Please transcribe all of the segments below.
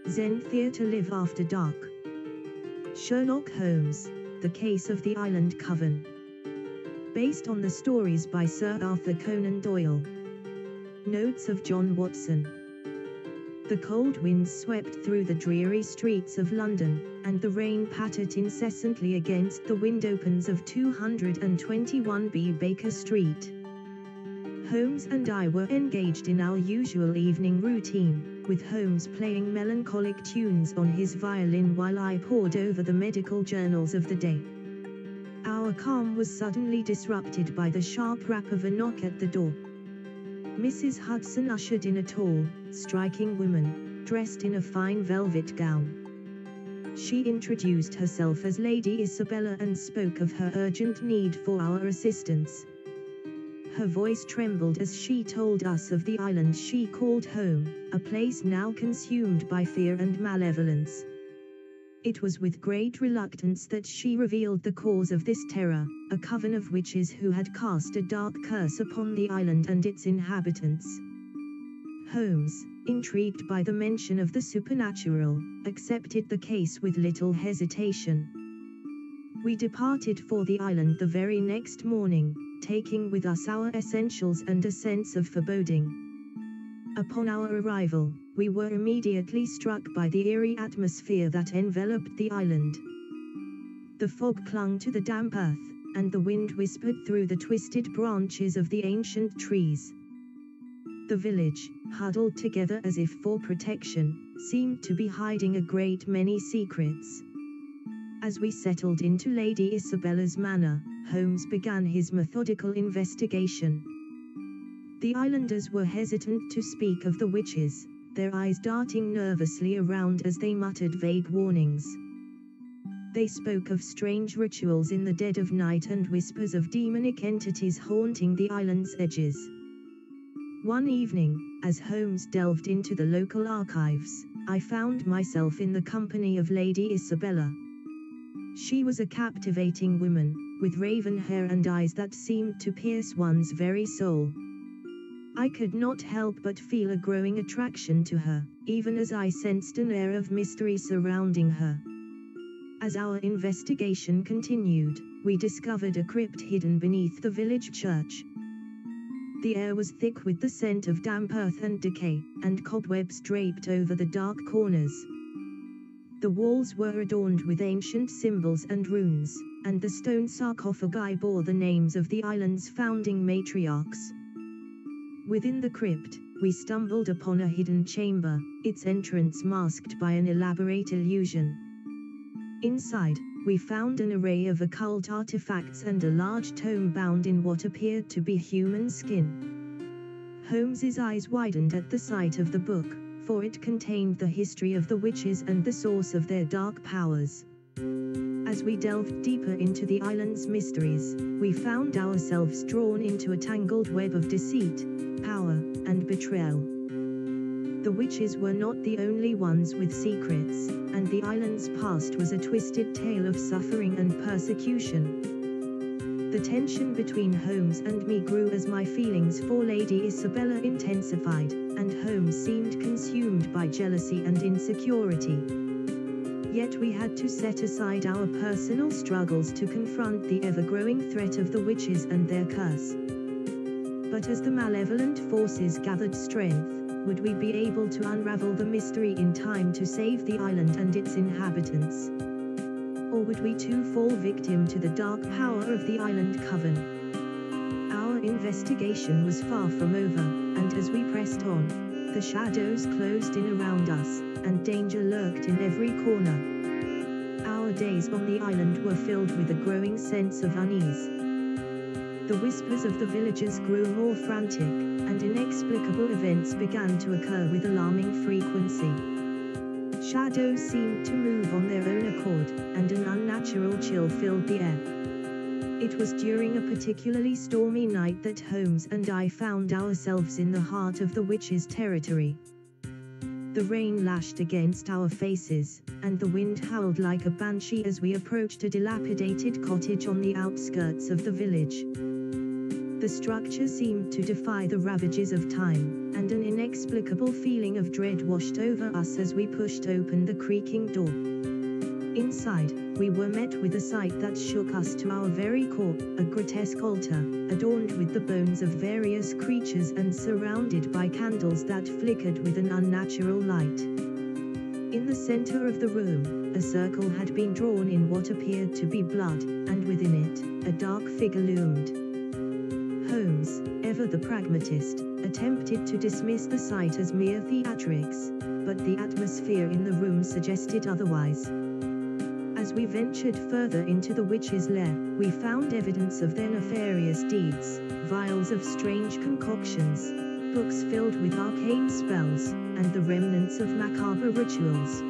Xanthia to Live After Dark. Sherlock Holmes, The Case of the Island Coven. Based on the stories by Sir Arthur Conan Doyle. Notes of John Watson. The cold winds swept through the dreary streets of London, and the rain pattered incessantly against the window-panes of 221B Baker Street. Holmes and I were engaged in our usual evening routine, with Holmes playing melancholic tunes on his violin while I pored over the medical journals of the day. Our calm was suddenly disrupted by the sharp rap of a knock at the door. Mrs. Hudson ushered in a tall, striking woman, dressed in a fine velvet gown. She introduced herself as Lady Isabella and spoke of her urgent need for our assistance. Her voice trembled as she told us of the island she called home, a place now consumed by fear and malevolence. It was with great reluctance that she revealed the cause of this terror, a coven of witches who had cast a dark curse upon the island and its inhabitants. Holmes, intrigued by the mention of the supernatural, accepted the case with little hesitation. We departed for the island the very next morning, taking with us our essentials and a sense of foreboding. Upon our arrival, we were immediately struck by the eerie atmosphere that enveloped the island. The fog clung to the damp earth, and the wind whispered through the twisted branches of the ancient trees. The village, huddled together as if for protection, seemed to be hiding a great many secrets. As we settled into Lady Isabella's manor, Holmes began his methodical investigation. The islanders were hesitant to speak of the witches, their eyes darting nervously around as they muttered vague warnings. They spoke of strange rituals in the dead of night and whispers of demonic entities haunting the island's edges. One evening, as Holmes delved into the local archives, I found myself in the company of Lady Isabella. She was a captivating woman, with raven hair and eyes that seemed to pierce one's very soul. I could not help but feel a growing attraction to her, even as I sensed an air of mystery surrounding her. As our investigation continued, we discovered a crypt hidden beneath the village church. The air was thick with the scent of damp earth and decay, and cobwebs draped over the dark corners. The walls were adorned with ancient symbols and runes, and the stone sarcophagi bore the names of the island's founding matriarchs. Within the crypt, we stumbled upon a hidden chamber, its entrance masked by an elaborate illusion. Inside, we found an array of occult artifacts and a large tome bound in what appeared to be human skin. Holmes's eyes widened at the sight of the book, for it contained the history of the witches and the source of their dark powers. As we delved deeper into the island's mysteries, we found ourselves drawn into a tangled web of deceit, power, and betrayal. The witches were not the only ones with secrets, and the island's past was a twisted tale of suffering and persecution. The tension between Holmes and me grew as my feelings for Lady Isabella intensified, and Holmes seemed consumed by jealousy and insecurity. Yet we had to set aside our personal struggles to confront the ever-growing threat of the witches and their curse. But as the malevolent forces gathered strength, would we be able to unravel the mystery in time to save the island and its inhabitants? Or would we too fall victim to the dark power of the island coven? Our investigation was far from over, and as we pressed on, the shadows closed in around us, and danger lurked in every corner. Our days on the island were filled with a growing sense of unease. The whispers of the villagers grew more frantic, and inexplicable events began to occur with alarming frequency. Shadows seemed to move on their own accord, and an unnatural chill filled the air. It was during a particularly stormy night that Holmes and I found ourselves in the heart of the witches' territory. The rain lashed against our faces, and the wind howled like a banshee as we approached a dilapidated cottage on the outskirts of the village. The structure seemed to defy the ravages of time, and an inexplicable feeling of dread washed over us as we pushed open the creaking door. Inside, we were met with a sight that shook us to our very core, a grotesque altar, adorned with the bones of various creatures and surrounded by candles that flickered with an unnatural light. In the center of the room, a circle had been drawn in what appeared to be blood, and within it, a dark figure loomed. Holmes, ever the pragmatist, attempted to dismiss the sight as mere theatrics, but the atmosphere in the room suggested otherwise. As we ventured further into the witch's lair, we found evidence of their nefarious deeds, vials of strange concoctions, books filled with arcane spells, and the remnants of macabre rituals.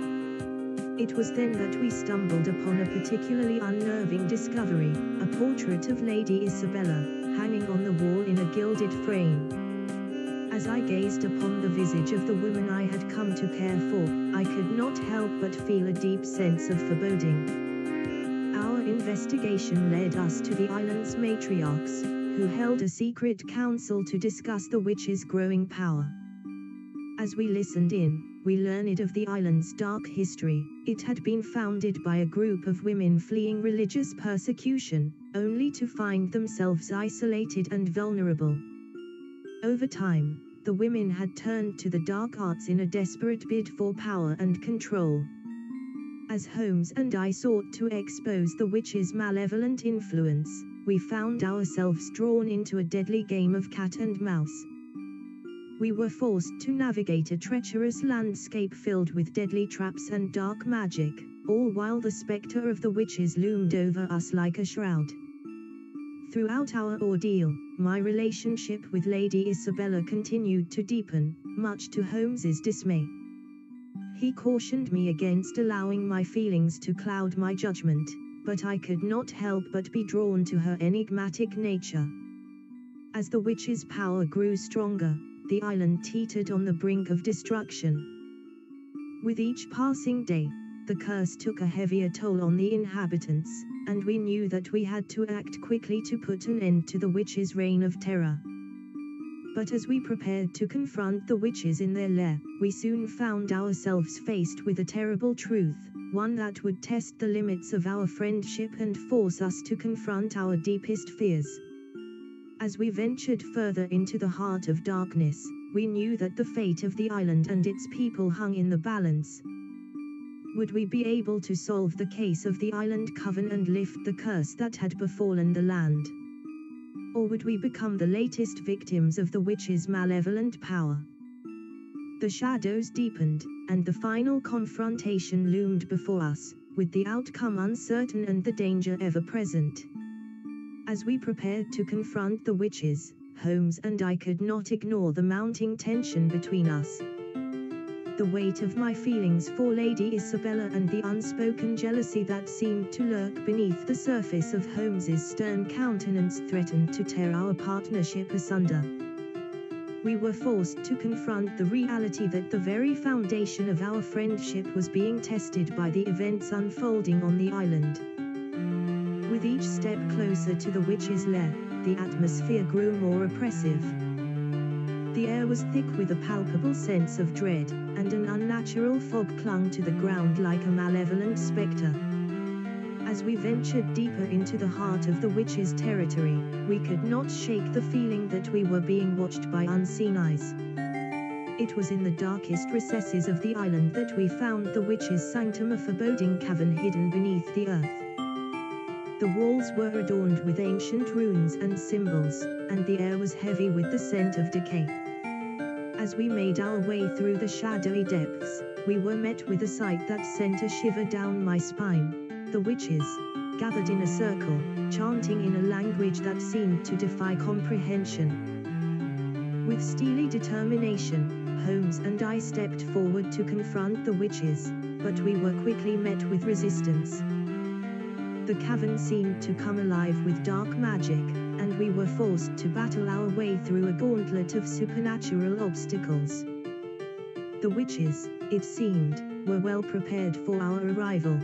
It was then that we stumbled upon a particularly unnerving discovery, a portrait of Lady Isabella, hanging on the wall in a gilded frame. As I gazed upon the visage of the woman I had come to care for, I could not help but feel a deep sense of foreboding. Our investigation led us to the island's matriarchs, who held a secret council to discuss the witch's growing power. As we listened in, we learned of the island's dark history. It had been founded by a group of women fleeing religious persecution, only to find themselves isolated and vulnerable. Over time, the women had turned to the dark arts in a desperate bid for power and control. As Holmes and I sought to expose the witch's malevolent influence, we found ourselves drawn into a deadly game of cat and mouse. We were forced to navigate a treacherous landscape filled with deadly traps and dark magic, all while the specter of the witches loomed over us like a shroud. Throughout our ordeal, my relationship with Lady Isabella continued to deepen, much to Holmes's dismay. He cautioned me against allowing my feelings to cloud my judgment, but I could not help but be drawn to her enigmatic nature. As the witch's power grew stronger, the island teetered on the brink of destruction. With each passing day, the curse took a heavier toll on the inhabitants, and we knew that we had to act quickly to put an end to the witch's reign of terror. But as we prepared to confront the witches in their lair, we soon found ourselves faced with a terrible truth, one that would test the limits of our friendship and force us to confront our deepest fears. As we ventured further into the heart of darkness, we knew that the fate of the island and its people hung in the balance. Would we be able to solve the case of the island coven and lift the curse that had befallen the land? Or would we become the latest victims of the witch's malevolent power? The shadows deepened, and the final confrontation loomed before us, with the outcome uncertain and the danger ever present. As we prepared to confront the witches, Holmes and I could not ignore the mounting tension between us. The weight of my feelings for Lady Isabella and the unspoken jealousy that seemed to lurk beneath the surface of Holmes's stern countenance threatened to tear our partnership asunder. We were forced to confront the reality that the very foundation of our friendship was being tested by the events unfolding on the island. With each step closer to the witch's lair, the atmosphere grew more oppressive. The air was thick with a palpable sense of dread, and an unnatural fog clung to the ground like a malevolent specter. As we ventured deeper into the heart of the witch's territory, we could not shake the feeling that we were being watched by unseen eyes. It was in the darkest recesses of the island that we found the witch's sanctum, a foreboding cavern hidden beneath the earth. The walls were adorned with ancient runes and symbols, and the air was heavy with the scent of decay. As we made our way through the shadowy depths, we were met with a sight that sent a shiver down my spine. The witches, gathered in a circle, chanting in a language that seemed to defy comprehension. With steely determination, Holmes and I stepped forward to confront the witches, but we were quickly met with resistance. The cavern seemed to come alive with dark magic, and we were forced to battle our way through a gauntlet of supernatural obstacles. The witches, it seemed, were well prepared for our arrival.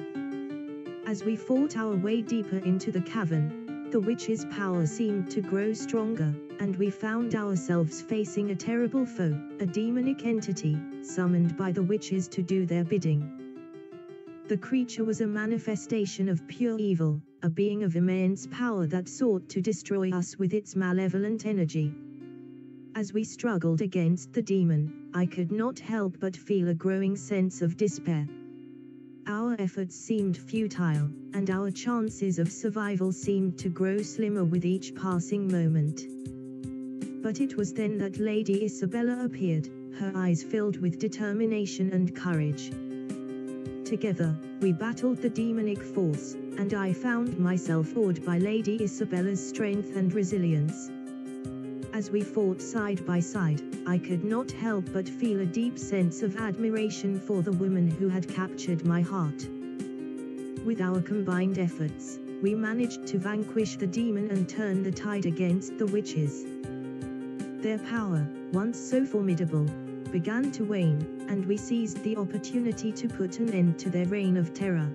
As we fought our way deeper into the cavern, the witch's power seemed to grow stronger, and we found ourselves facing a terrible foe, a demonic entity, summoned by the witches to do their bidding. The creature was a manifestation of pure evil, a being of immense power that sought to destroy us with its malevolent energy. As we struggled against the demon, I could not help but feel a growing sense of despair. Our efforts seemed futile, and our chances of survival seemed to grow slimmer with each passing moment. But it was then that Lady Isabella appeared, her eyes filled with determination and courage. Together, we battled the demonic force, and I found myself awed by Lady Isabella's strength and resilience. As we fought side by side, I could not help but feel a deep sense of admiration for the woman who had captured my heart. With our combined efforts, we managed to vanquish the demon and turn the tide against the witches. Their power, once so formidable, began to wane, and we seized the opportunity to put an end to their reign of terror.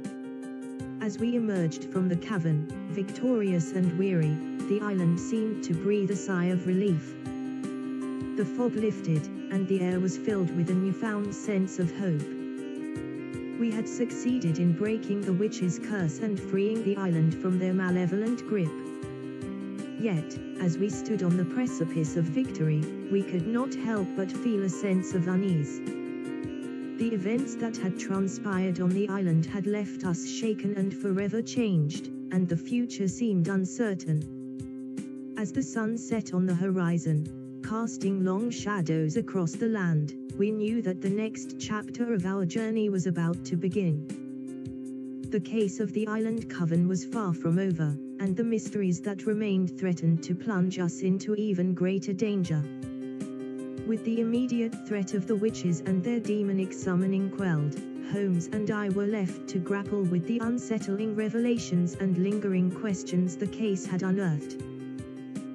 As we emerged from the cavern, victorious and weary, the island seemed to breathe a sigh of relief. The fog lifted, and the air was filled with a newfound sense of hope. We had succeeded in breaking the witch's curse and freeing the island from their malevolent grip. Yet, as we stood on the precipice of victory, we could not help but feel a sense of unease. The events that had transpired on the island had left us shaken and forever changed, and the future seemed uncertain. As the sun set on the horizon, casting long shadows across the land, we knew that the next chapter of our journey was about to begin. The case of the Island Coven was far from over, and the mysteries that remained threatened to plunge us into even greater danger. With the immediate threat of the witches and their demonic summoning quelled, Holmes and I were left to grapple with the unsettling revelations and lingering questions the case had unearthed.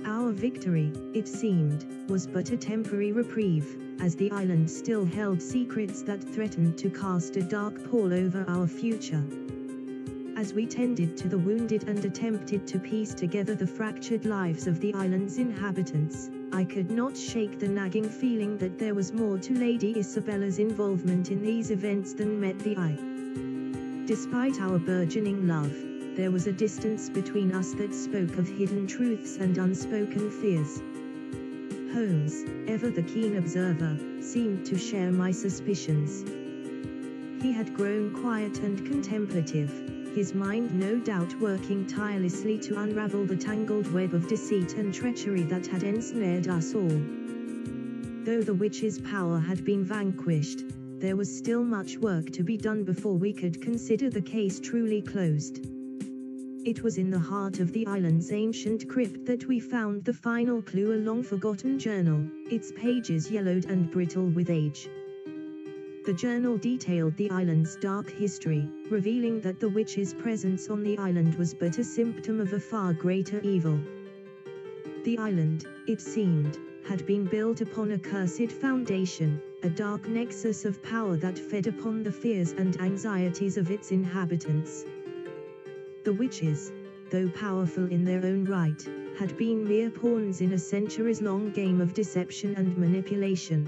Our victory, it seemed, was but a temporary reprieve, as the island still held secrets that threatened to cast a dark pall over our future. As we tended to the wounded and attempted to piece together the fractured lives of the island's inhabitants, I could not shake the nagging feeling that there was more to Lady Isabella's involvement in these events than met the eye. Despite our burgeoning love, there was a distance between us that spoke of hidden truths and unspoken fears. Holmes, ever the keen observer, seemed to share my suspicions. He had grown quiet and contemplative, his mind no doubt working tirelessly to unravel the tangled web of deceit and treachery that had ensnared us all. Though the witch's power had been vanquished, there was still much work to be done before we could consider the case truly closed. It was in the heart of the island's ancient crypt that we found the final clue, a long-forgotten journal, its pages yellowed and brittle with age. The journal detailed the island's dark history, revealing that the witch's presence on the island was but a symptom of a far greater evil. The island, it seemed, had been built upon a cursed foundation, a dark nexus of power that fed upon the fears and anxieties of its inhabitants. The witches, though powerful in their own right, had been mere pawns in a centuries-long game of deception and manipulation.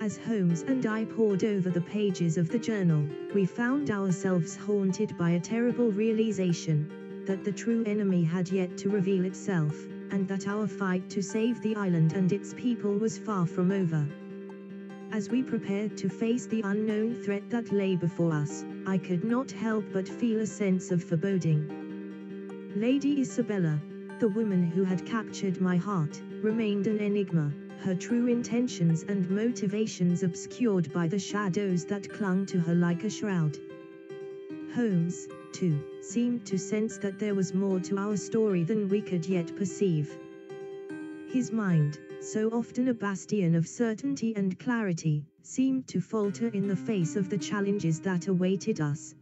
As Holmes and I pored over the pages of the journal, we found ourselves haunted by a terrible realization that the true enemy had yet to reveal itself, and that our fight to save the island and its people was far from over. As we prepared to face the unknown threat that lay before us, I could not help but feel a sense of foreboding. Lady Isabella, the woman who had captured my heart, remained an enigma, her true intentions and motivations obscured by the shadows that clung to her like a shroud. Holmes, too, seemed to sense that there was more to our story than we could yet perceive. His mind, so often a bastion of certainty and clarity, seemed to falter in the face of the challenges that awaited us.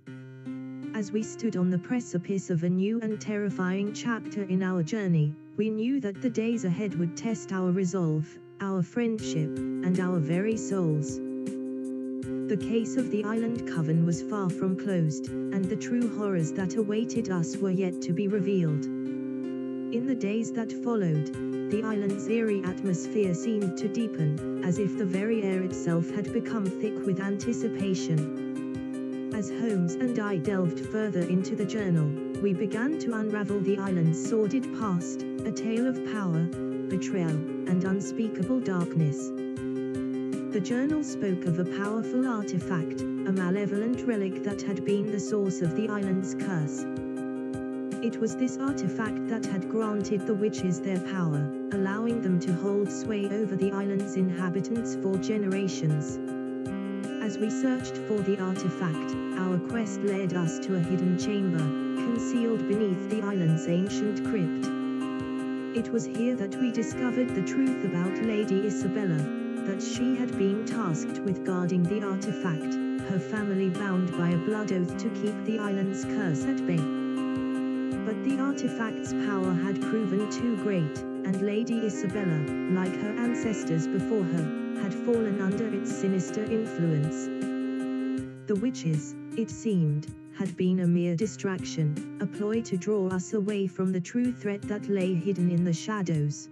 As we stood on the precipice of a new and terrifying chapter in our journey, we knew that the days ahead would test our resolve, our friendship, and our very souls. The case of the Island Coven was far from closed, and the true horrors that awaited us were yet to be revealed. In the days that followed, the island's eerie atmosphere seemed to deepen, as if the very air itself had become thick with anticipation. As Holmes and I delved further into the journal, we began to unravel the island's sordid past, a tale of power, betrayal, and unspeakable darkness. The journal spoke of a powerful artifact, a malevolent relic that had been the source of the island's curse. It was this artifact that had granted the witches their power, allowing them to hold sway over the island's inhabitants for generations. As we searched for the artifact, our quest led us to a hidden chamber, concealed beneath the island's ancient crypt. It was here that we discovered the truth about Lady Isabella, that she had been tasked with guarding the artifact, her family bound by a blood oath to keep the island's curse at bay. But the artifact's power had proven too great, and Lady Isabella, like her ancestors before her, had fallen under its sinister influence. The witches, it seemed, had been a mere distraction, a ploy to draw us away from the true threat that lay hidden in the shadows.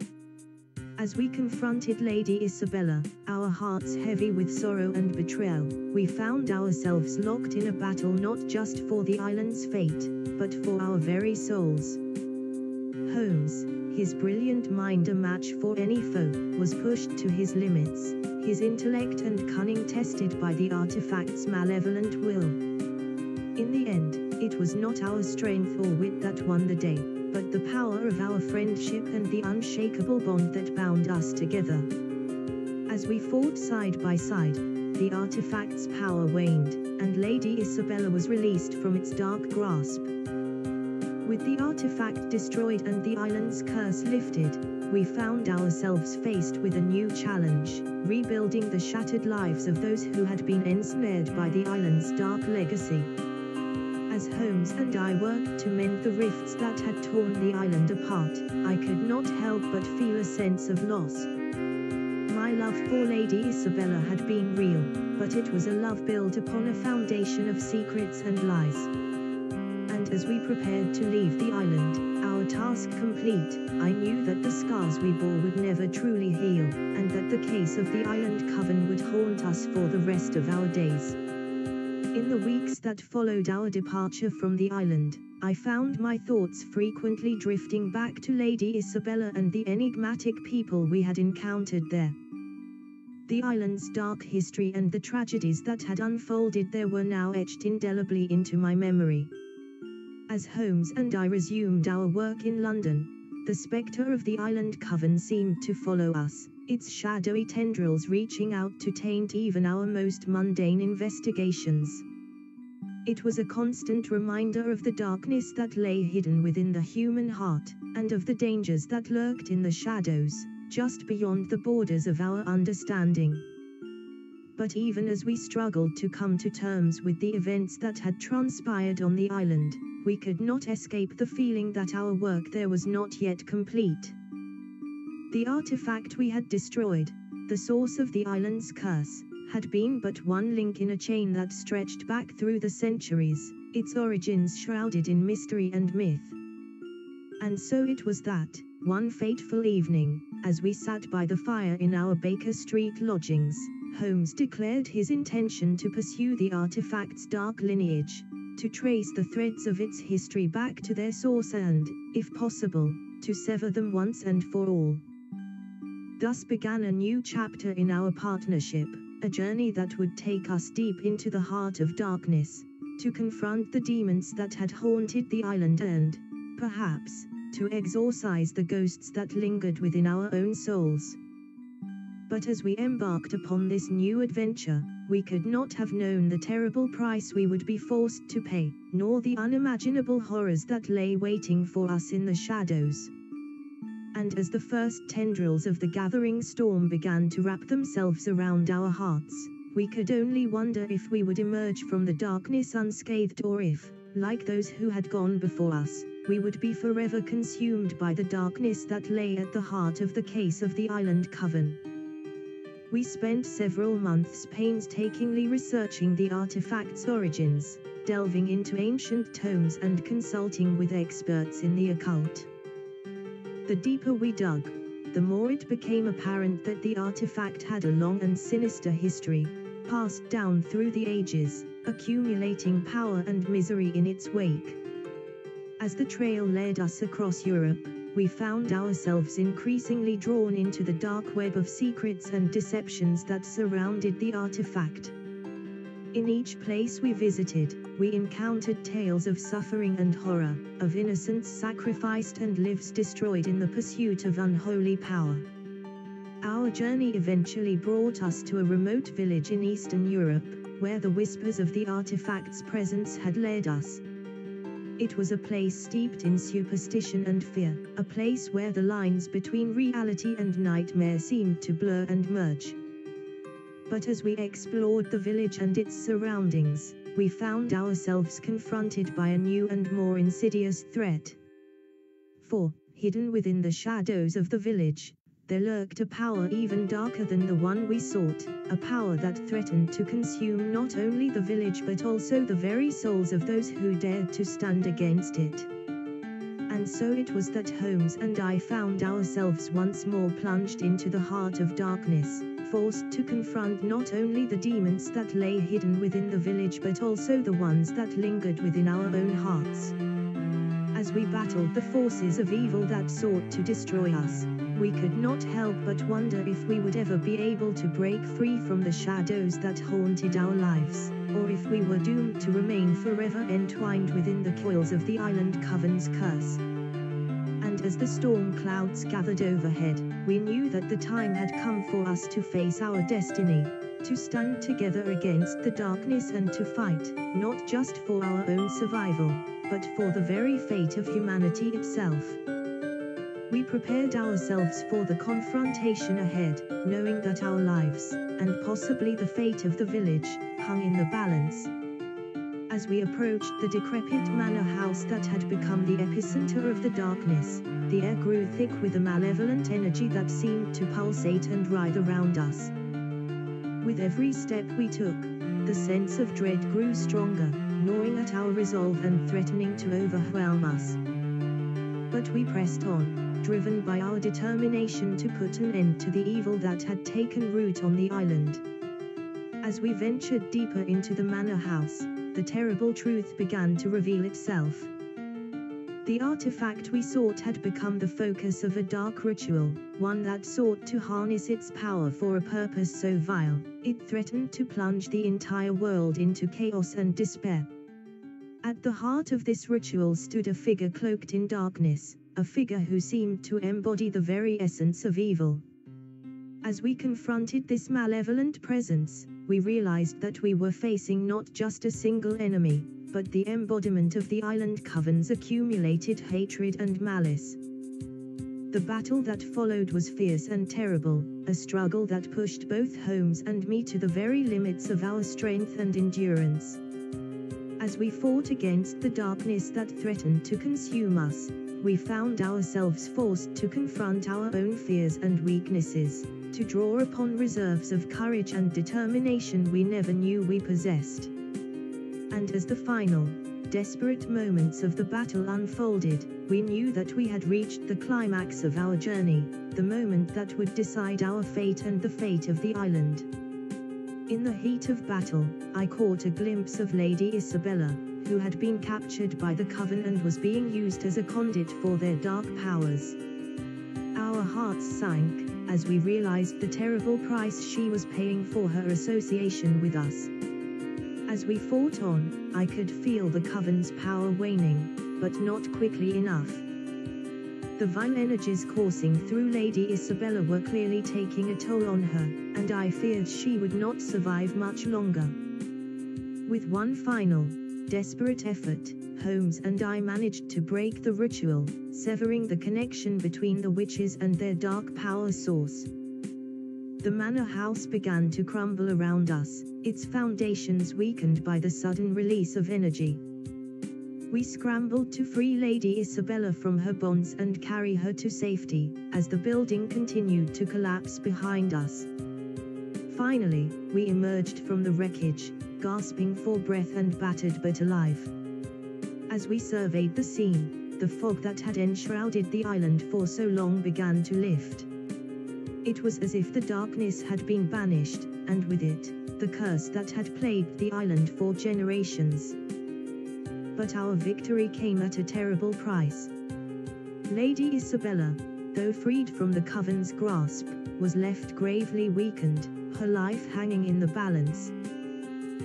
As we confronted Lady Isabella, our hearts heavy with sorrow and betrayal, we found ourselves locked in a battle not just for the island's fate, but for our very souls. Holmes, his brilliant mind a match for any foe, was pushed to his limits, his intellect and cunning tested by the artifact's malevolent will. In the end, it was not our strength or wit that won the day, but the power of our friendship and the unshakable bond that bound us together. As we fought side by side, the artifact's power waned, and Lady Isabella was released from its dark grasp. With the artifact destroyed and the island's curse lifted, we found ourselves faced with a new challenge, rebuilding the shattered lives of those who had been ensnared by the island's dark legacy. As Holmes and I worked to mend the rifts that had torn the island apart, I could not help but feel a sense of loss. My love for Lady Isabella had been real, but it was a love built upon a foundation of secrets and lies. And as we prepared to leave the island, our task complete, I knew that the scars we bore would never truly heal, and that the case of the Island Coven would haunt us for the rest of our days. In the weeks that followed our departure from the island, I found my thoughts frequently drifting back to Lady Isabella and the enigmatic people we had encountered there. The island's dark history and the tragedies that had unfolded there were now etched indelibly into my memory. As Holmes and I resumed our work in London, the spectre of the Island Coven seemed to follow us, its shadowy tendrils reaching out to taint even our most mundane investigations. It was a constant reminder of the darkness that lay hidden within the human heart, and of the dangers that lurked in the shadows, just beyond the borders of our understanding. But even as we struggled to come to terms with the events that had transpired on the island, we could not escape the feeling that our work there was not yet complete. The artifact we had destroyed, the source of the island's curse, had been but one link in a chain that stretched back through the centuries, its origins shrouded in mystery and myth. And so it was that, one fateful evening, as we sat by the fire in our Baker Street lodgings, Holmes declared his intention to pursue the artifact's dark lineage, to trace the threads of its history back to their source and, if possible, to sever them once and for all. Thus began a new chapter in our partnership, a journey that would take us deep into the heart of darkness, to confront the demons that had haunted the island and, perhaps, to exorcise the ghosts that lingered within our own souls. But as we embarked upon this new adventure, we could not have known the terrible price we would be forced to pay, nor the unimaginable horrors that lay waiting for us in the shadows. And as the first tendrils of the gathering storm began to wrap themselves around our hearts, we could only wonder if we would emerge from the darkness unscathed or if, like those who had gone before us, we would be forever consumed by the darkness that lay at the heart of the case of the Island Coven. We spent several months painstakingly researching the artifact's origins, delving into ancient tomes and consulting with experts in the occult. The deeper we dug, the more it became apparent that the artifact had a long and sinister history, passed down through the ages, accumulating power and misery in its wake. As the trail led us across Europe, we found ourselves increasingly drawn into the dark web of secrets and deceptions that surrounded the artifact. In each place we visited, we encountered tales of suffering and horror, of innocents sacrificed and lives destroyed in the pursuit of unholy power. Our journey eventually brought us to a remote village in Eastern Europe, where the whispers of the artifact's presence had led us. It was a place steeped in superstition and fear, a place where the lines between reality and nightmare seemed to blur and merge. But as we explored the village and its surroundings, we found ourselves confronted by a new and more insidious threat. For, hidden within the shadows of the village, there lurked a power even darker than the one we sought, a power that threatened to consume not only the village but also the very souls of those who dared to stand against it. And so it was that Holmes and I found ourselves once more plunged into the heart of darkness, forced to confront not only the demons that lay hidden within the village but also the ones that lingered within our own hearts. As we battled the forces of evil that sought to destroy us, we could not help but wonder if we would ever be able to break free from the shadows that haunted our lives, or if we were doomed to remain forever entwined within the coils of the Island Coven's curse. And as the storm clouds gathered overhead, we knew that the time had come for us to face our destiny, to stand together against the darkness and to fight, not just for our own survival, but for the very fate of humanity itself. We prepared ourselves for the confrontation ahead, knowing that our lives, and possibly the fate of the village, hung in the balance. As we approached the decrepit manor house that had become the epicenter of the darkness, the air grew thick with a malevolent energy that seemed to pulsate and writhe around us. With every step we took, the sense of dread grew stronger, gnawing at our resolve and threatening to overwhelm us. But we pressed on, driven by our determination to put an end to the evil that had taken root on the island. As we ventured deeper into the manor house, the terrible truth began to reveal itself. The artifact we sought had become the focus of a dark ritual, one that sought to harness its power for a purpose so vile, it threatened to plunge the entire world into chaos and despair. At the heart of this ritual stood a figure cloaked in darkness, a figure who seemed to embody the very essence of evil. As we confronted this malevolent presence, we realized that we were facing not just a single enemy, but the embodiment of the Island Coven's accumulated hatred and malice. The battle that followed was fierce and terrible, a struggle that pushed both Holmes and me to the very limits of our strength and endurance. As we fought against the darkness that threatened to consume us, we found ourselves forced to confront our own fears and weaknesses, to draw upon reserves of courage and determination we never knew we possessed. And as the final, desperate moments of the battle unfolded, we knew that we had reached the climax of our journey, the moment that would decide our fate and the fate of the island. In the heat of battle, I caught a glimpse of Lady Isabella, who had been captured by the Coven and was being used as a conduit for their dark powers. Our hearts sank, as we realized the terrible price she was paying for her association with us. As we fought on, I could feel the Coven's power waning, but not quickly enough. The vile energies coursing through Lady Isabella were clearly taking a toll on her, and I feared she would not survive much longer. With one final, desperate effort, Holmes and I managed to break the ritual, severing the connection between the witches and their dark power source. The manor house began to crumble around us, its foundations weakened by the sudden release of energy. We scrambled to free Lady Isabella from her bonds and carry her to safety, as the building continued to collapse behind us. Finally, we emerged from the wreckage, gasping for breath and battered but alive. As we surveyed the scene, the fog that had enshrouded the island for so long began to lift. It was as if the darkness had been banished, and with it, the curse that had plagued the island for generations. But our victory came at a terrible price. Lady Isabella, though freed from the Coven's grasp, was left gravely weakened, her life hanging in the balance.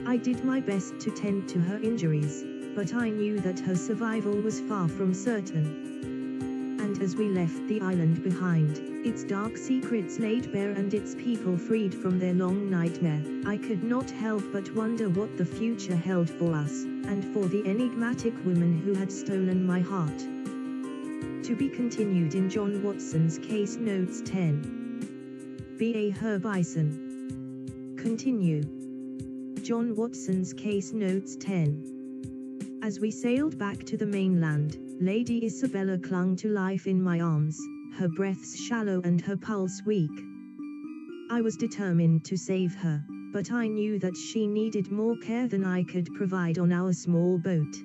I did my best to tend to her injuries, but I knew that her survival was far from certain. And as we left the island behind, its dark secrets laid bare and its people freed from their long nightmare, I could not help but wonder what the future held for us, and for the enigmatic woman who had stolen my heart. To be continued in John Watson's Case Notes 10. B.A. Herbison. Continue. John Watson's Case Notes 10. As we sailed back to the mainland, Lady Isabella clung to life in my arms, her breaths shallow and her pulse weak. I was determined to save her, but I knew that she needed more care than I could provide on our small boat.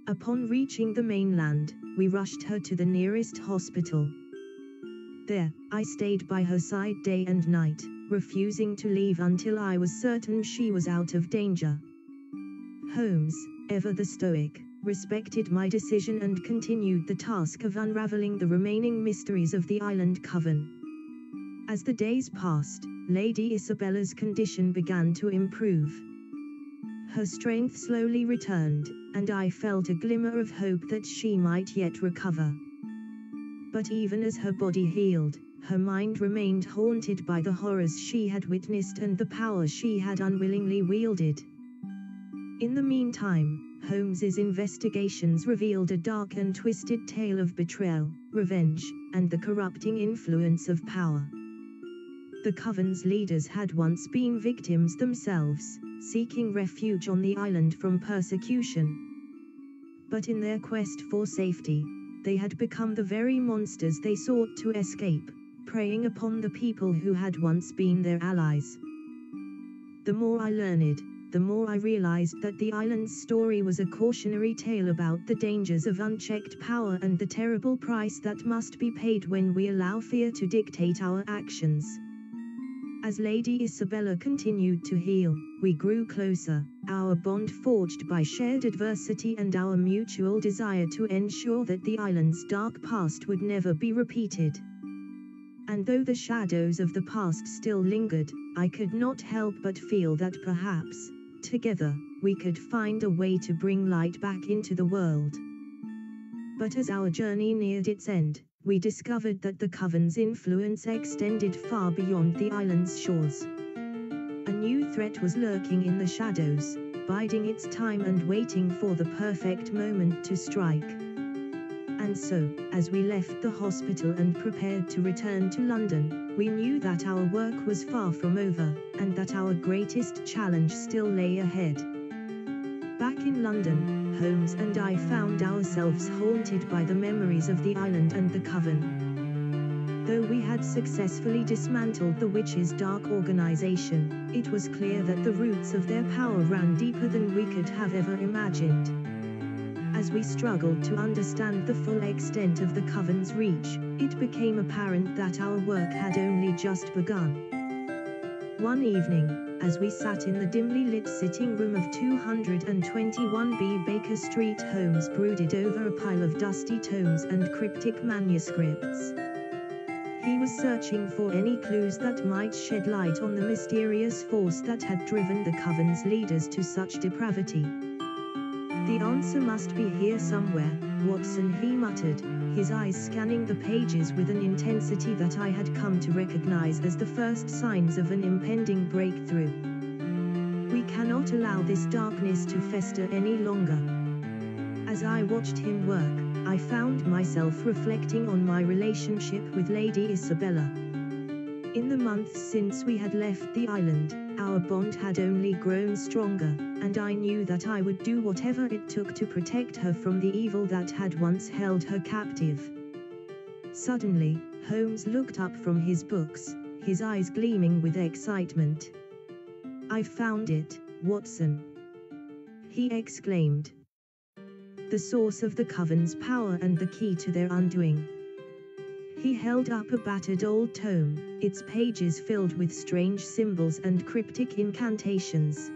Upon reaching the mainland, we rushed her to the nearest hospital. There, I stayed by her side day and night, refusing to leave until I was certain she was out of danger. Holmes, ever the stoic, respected my decision and continued the task of unraveling the remaining mysteries of the island coven. As the days passed, Lady Isabella's condition began to improve. Her strength slowly returned, and I felt a glimmer of hope that she might yet recover. But even as her body healed, her mind remained haunted by the horrors she had witnessed and the power she had unwillingly wielded. In the meantime, Holmes's investigations revealed a dark and twisted tale of betrayal, revenge, and the corrupting influence of power. The Coven's leaders had once been victims themselves, seeking refuge on the island from persecution. But in their quest for safety, they had become the very monsters they sought to escape, preying upon the people who had once been their allies. The more I learned, the more I realized that the island's story was a cautionary tale about the dangers of unchecked power and the terrible price that must be paid when we allow fear to dictate our actions. As Lady Isabella continued to heal, we grew closer, our bond forged by shared adversity and our mutual desire to ensure that the island's dark past would never be repeated. And though the shadows of the past still lingered, I could not help but feel that perhaps, together, we could find a way to bring light back into the world. But as our journey neared its end, we discovered that the Coven's influence extended far beyond the island's shores. A new threat was lurking in the shadows, biding its time and waiting for the perfect moment to strike. And so, as we left the hospital and prepared to return to London, we knew that our work was far from over, and that our greatest challenge still lay ahead. Back in London, Holmes and I found ourselves haunted by the memories of the island and the Coven. Though we had successfully dismantled the witches' dark organization, it was clear that the roots of their power ran deeper than we could have ever imagined. As we struggled to understand the full extent of the Coven's reach, it became apparent that our work had only just begun. One evening, as we sat in the dimly lit sitting room of 221B Baker Street, Holmes brooded over a pile of dusty tomes and cryptic manuscripts. He was searching for any clues that might shed light on the mysterious force that had driven the Coven's leaders to such depravity. The answer must be here somewhere, Watson, he muttered, his eyes scanning the pages with an intensity that I had come to recognize as the first signs of an impending breakthrough. We cannot allow this darkness to fester any longer. As I watched him work, I found myself reflecting on my relationship with Lady Isabella. In the months since we had left the island, our bond had only grown stronger, and I knew that I would do whatever it took to protect her from the evil that had once held her captive. Suddenly, Holmes looked up from his books, his eyes gleaming with excitement. "I've found it, Watson!" he exclaimed. the source of the coven's power and the key to their undoing. He held up a battered old tome, its pages filled with strange symbols and cryptic incantations.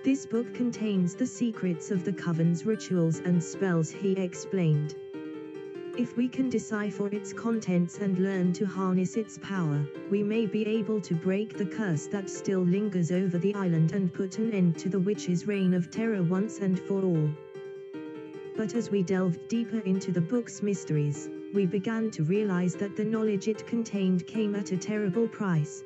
This book contains the secrets of the coven's rituals and spells, he explained. If we can decipher its contents and learn to harness its power, we may be able to break the curse that still lingers over the island and put an end to the witch's reign of terror once and for all. But as we delved deeper into the book's mysteries, we began to realize that the knowledge it contained came at a terrible price.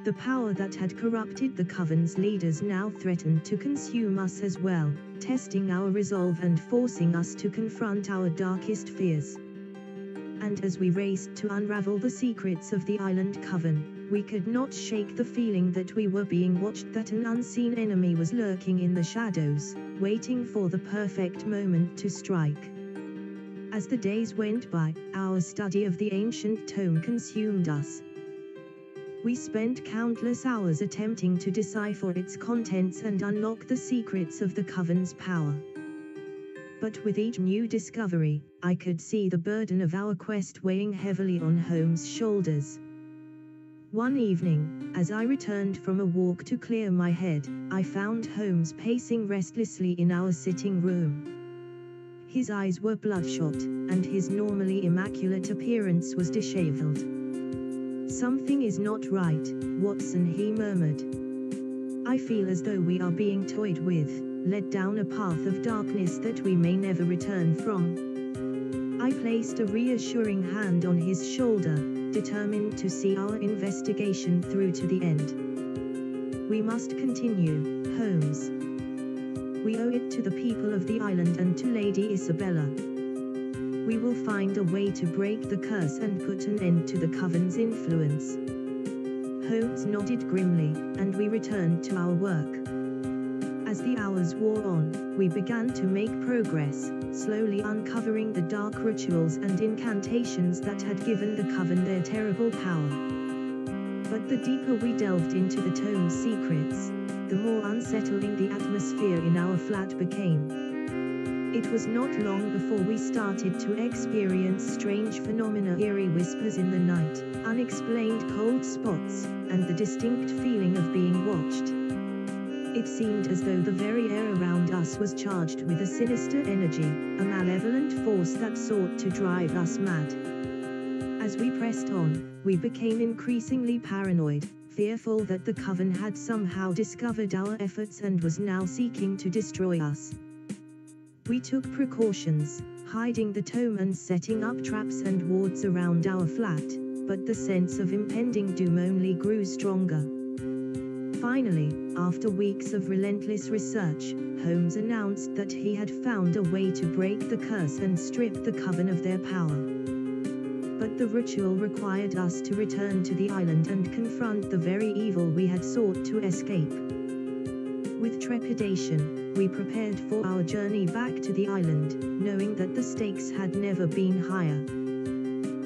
The power that had corrupted the coven's leaders now threatened to consume us as well, testing our resolve and forcing us to confront our darkest fears. And as we raced to unravel the secrets of the island coven, we could not shake the feeling that we were being watched, that an unseen enemy was lurking in the shadows, waiting for the perfect moment to strike. As the days went by, our study of the ancient tome consumed us. We spent countless hours attempting to decipher its contents and unlock the secrets of the coven's power. But with each new discovery, I could see the burden of our quest weighing heavily on Holmes' shoulders. One evening, as I returned from a walk to clear my head, I found Holmes pacing restlessly in our sitting room. His eyes were bloodshot, and his normally immaculate appearance was disheveled. "Something is not right, Watson," he murmured. "I feel as though we are being toyed with, led down a path of darkness that we may never return from." I placed a reassuring hand on his shoulder, determined to see our investigation through to the end. "We must continue, Holmes. We owe it to the people of the island and to Lady Isabella. We will find a way to break the curse and put an end to the coven's influence." Holmes nodded grimly, and we returned to our work. As the hours wore on, we began to make progress, slowly uncovering the dark rituals and incantations that had given the coven their terrible power. But the deeper we delved into the tome's secrets, the more unsettling the atmosphere in our flat became. It was not long before we started to experience strange phenomena, eerie whispers in the night, unexplained cold spots, and the distinct feeling of being watched. It seemed as though the very air around us was charged with a sinister energy, a malevolent force that sought to drive us mad. As we pressed on, we became increasingly paranoid, fearful that the coven had somehow discovered our efforts and was now seeking to destroy us. We took precautions, hiding the tome and setting up traps and wards around our flat, but the sense of impending doom only grew stronger. Finally, after weeks of relentless research, Holmes announced that he had found a way to break the curse and strip the coven of their power. But the ritual required us to return to the island and confront the very evil we had sought to escape. With trepidation, we prepared for our journey back to the island, knowing that the stakes had never been higher.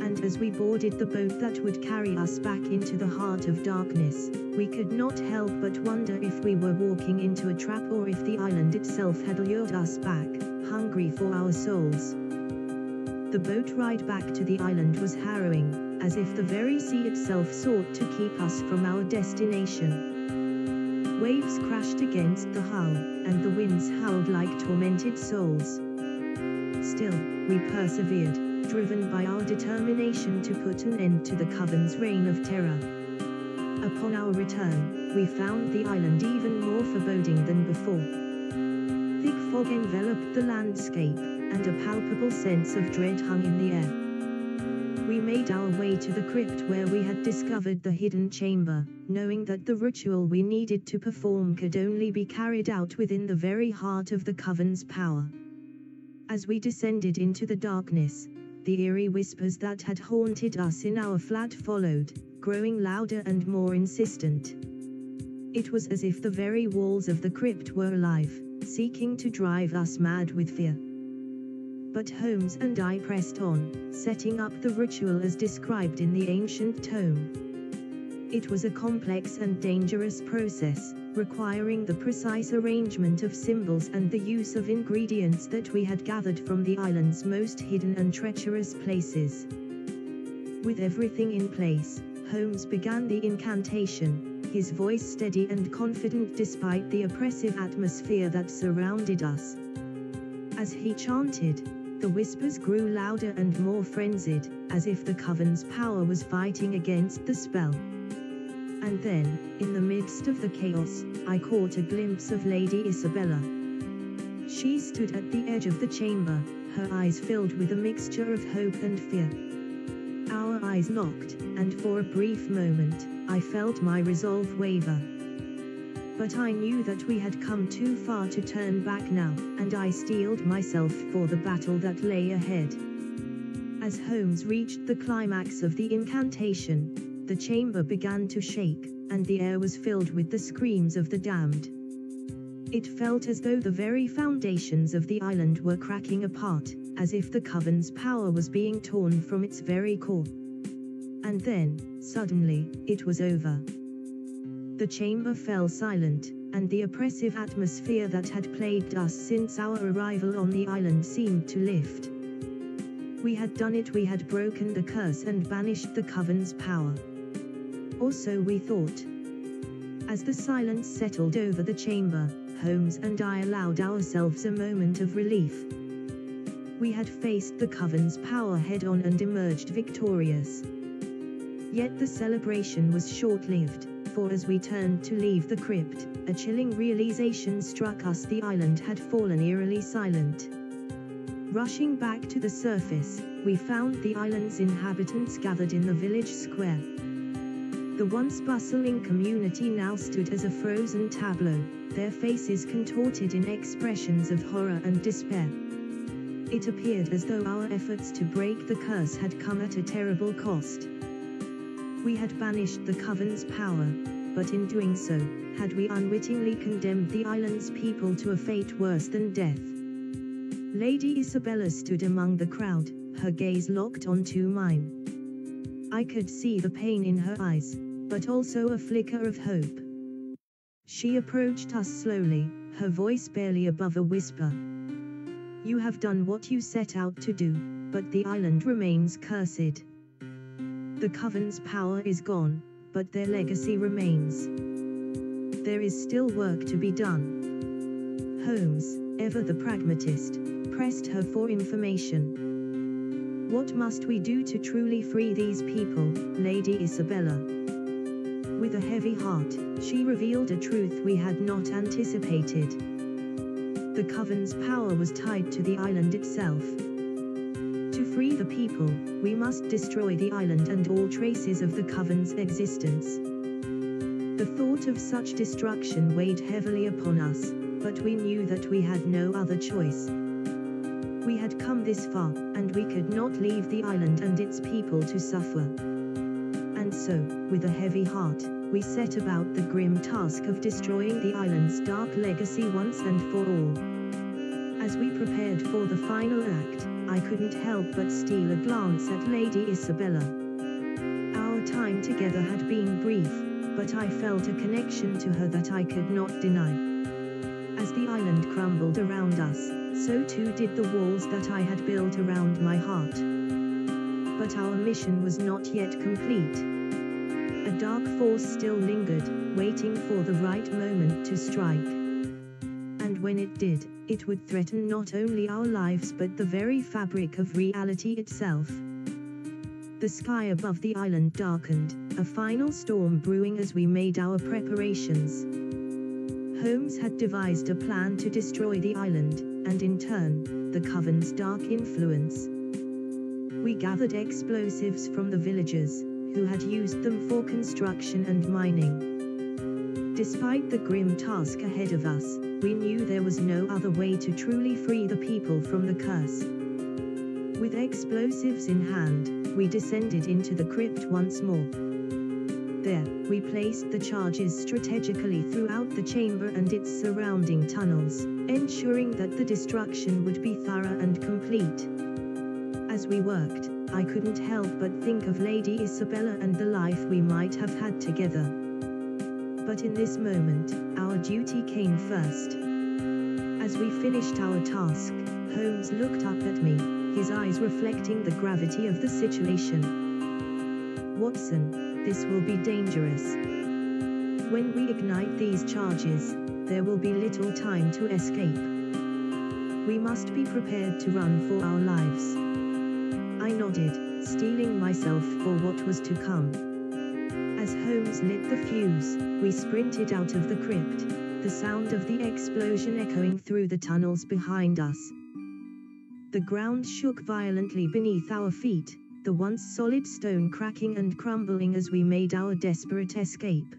And as we boarded the boat that would carry us back into the heart of darkness, we could not help but wonder if we were walking into a trap or if the island itself had lured us back, hungry for our souls. The boat ride back to the island was harrowing, as if the very sea itself sought to keep us from our destination. Waves crashed against the hull, and the winds howled like tormented souls. Still, we persevered, driven by our determination to put an end to the coven's reign of terror. Upon our return, we found the island even more foreboding than before. Thick fog enveloped the landscape, and a palpable sense of dread hung in the air. We made our way to the crypt where we had discovered the hidden chamber, knowing that the ritual we needed to perform could only be carried out within the very heart of the coven's power. As we descended into the darkness, the eerie whispers that had haunted us in our flat followed, growing louder and more insistent. It was as if the very walls of the crypt were alive, seeking to drive us mad with fear. But Holmes and I pressed on, setting up the ritual as described in the ancient tome. It was a complex and dangerous process, requiring the precise arrangement of symbols and the use of ingredients that we had gathered from the island's most hidden and treacherous places. With everything in place, Holmes began the incantation, his voice steady and confident despite the oppressive atmosphere that surrounded us. As he chanted, the whispers grew louder and more frenzied, as if the coven's power was fighting against the spell. And then, in the midst of the chaos, I caught a glimpse of Lady Isabella. She stood at the edge of the chamber, her eyes filled with a mixture of hope and fear. Our eyes locked, and for a brief moment, I felt my resolve waver. But I knew that we had come too far to turn back now, and I steeled myself for the battle that lay ahead. As Holmes reached the climax of the incantation, the chamber began to shake, and the air was filled with the screams of the damned. It felt as though the very foundations of the island were cracking apart, as if the coven's power was being torn from its very core. And then, suddenly, it was over. The chamber fell silent, and the oppressive atmosphere that had plagued us since our arrival on the island seemed to lift. We had done it, we had broken the curse and banished the coven's power. Or so we thought. As the silence settled over the chamber, Holmes and I allowed ourselves a moment of relief. We had faced the coven's power head-on and emerged victorious. Yet the celebration was short-lived, for as we turned to leave the crypt, a chilling realization struck us: the island had fallen eerily silent. Rushing back to the surface, we found the island's inhabitants gathered in the village square. The once bustling community now stood as a frozen tableau, their faces contorted in expressions of horror and despair. It appeared as though our efforts to break the curse had come at a terrible cost. We had banished the coven's power, but in doing so, had we unwittingly condemned the island's people to a fate worse than death? Lady Isabella stood among the crowd, her gaze locked onto mine. I could see the pain in her eyes, but also a flicker of hope. She approached us slowly, her voice barely above a whisper. "You have done what you set out to do, but the island remains cursed. The coven's power is gone, but their legacy remains. There is still work to be done." Holmes, ever the pragmatist, pressed her for information. "What must we do to truly free these people, Lady Isabella?" With a heavy heart, she revealed a truth we had not anticipated. The coven's power was tied to the island itself. To free the people, we must destroy the island and all traces of the coven's existence. The thought of such destruction weighed heavily upon us, but we knew that we had no other choice. We had come this far, and we could not leave the island and its people to suffer. And so, with a heavy heart, we set about the grim task of destroying the island's dark legacy once and for all. As we prepared for the final act, I couldn't help but steal a glance at Lady Isabella. Our time together had been brief, but I felt a connection to her that I could not deny. As the island crumbled around us, so too did the walls that I had built around my heart. But our mission was not yet complete. A dark force still lingered, waiting for the right moment to strike. And when it did, it would threaten not only our lives but the very fabric of reality itself. The sky above the island darkened, a final storm brewing as we made our preparations. Holmes had devised a plan to destroy the island, and in turn, the coven's dark influence. We gathered explosives from the villagers, who had used them for construction and mining. Despite the grim task ahead of us, we knew there was no other way to truly free the people from the curse. With explosives in hand, we descended into the crypt once more. There, we placed the charges strategically throughout the chamber and its surrounding tunnels, ensuring that the destruction would be thorough and complete. As we worked, I couldn't help but think of Lady Isabella and the life we might have had together. But in this moment, our duty came first. As we finished our task, Holmes looked up at me, his eyes reflecting the gravity of the situation. "Watson, this will be dangerous. When we ignite these charges, there will be little time to escape. We must be prepared to run for our lives." I nodded, steeling myself for what was to come. As Holmes lit the fuse, we sprinted out of the crypt, the sound of the explosion echoing through the tunnels behind us. The ground shook violently beneath our feet, the once solid stone cracking and crumbling as we made our desperate escape.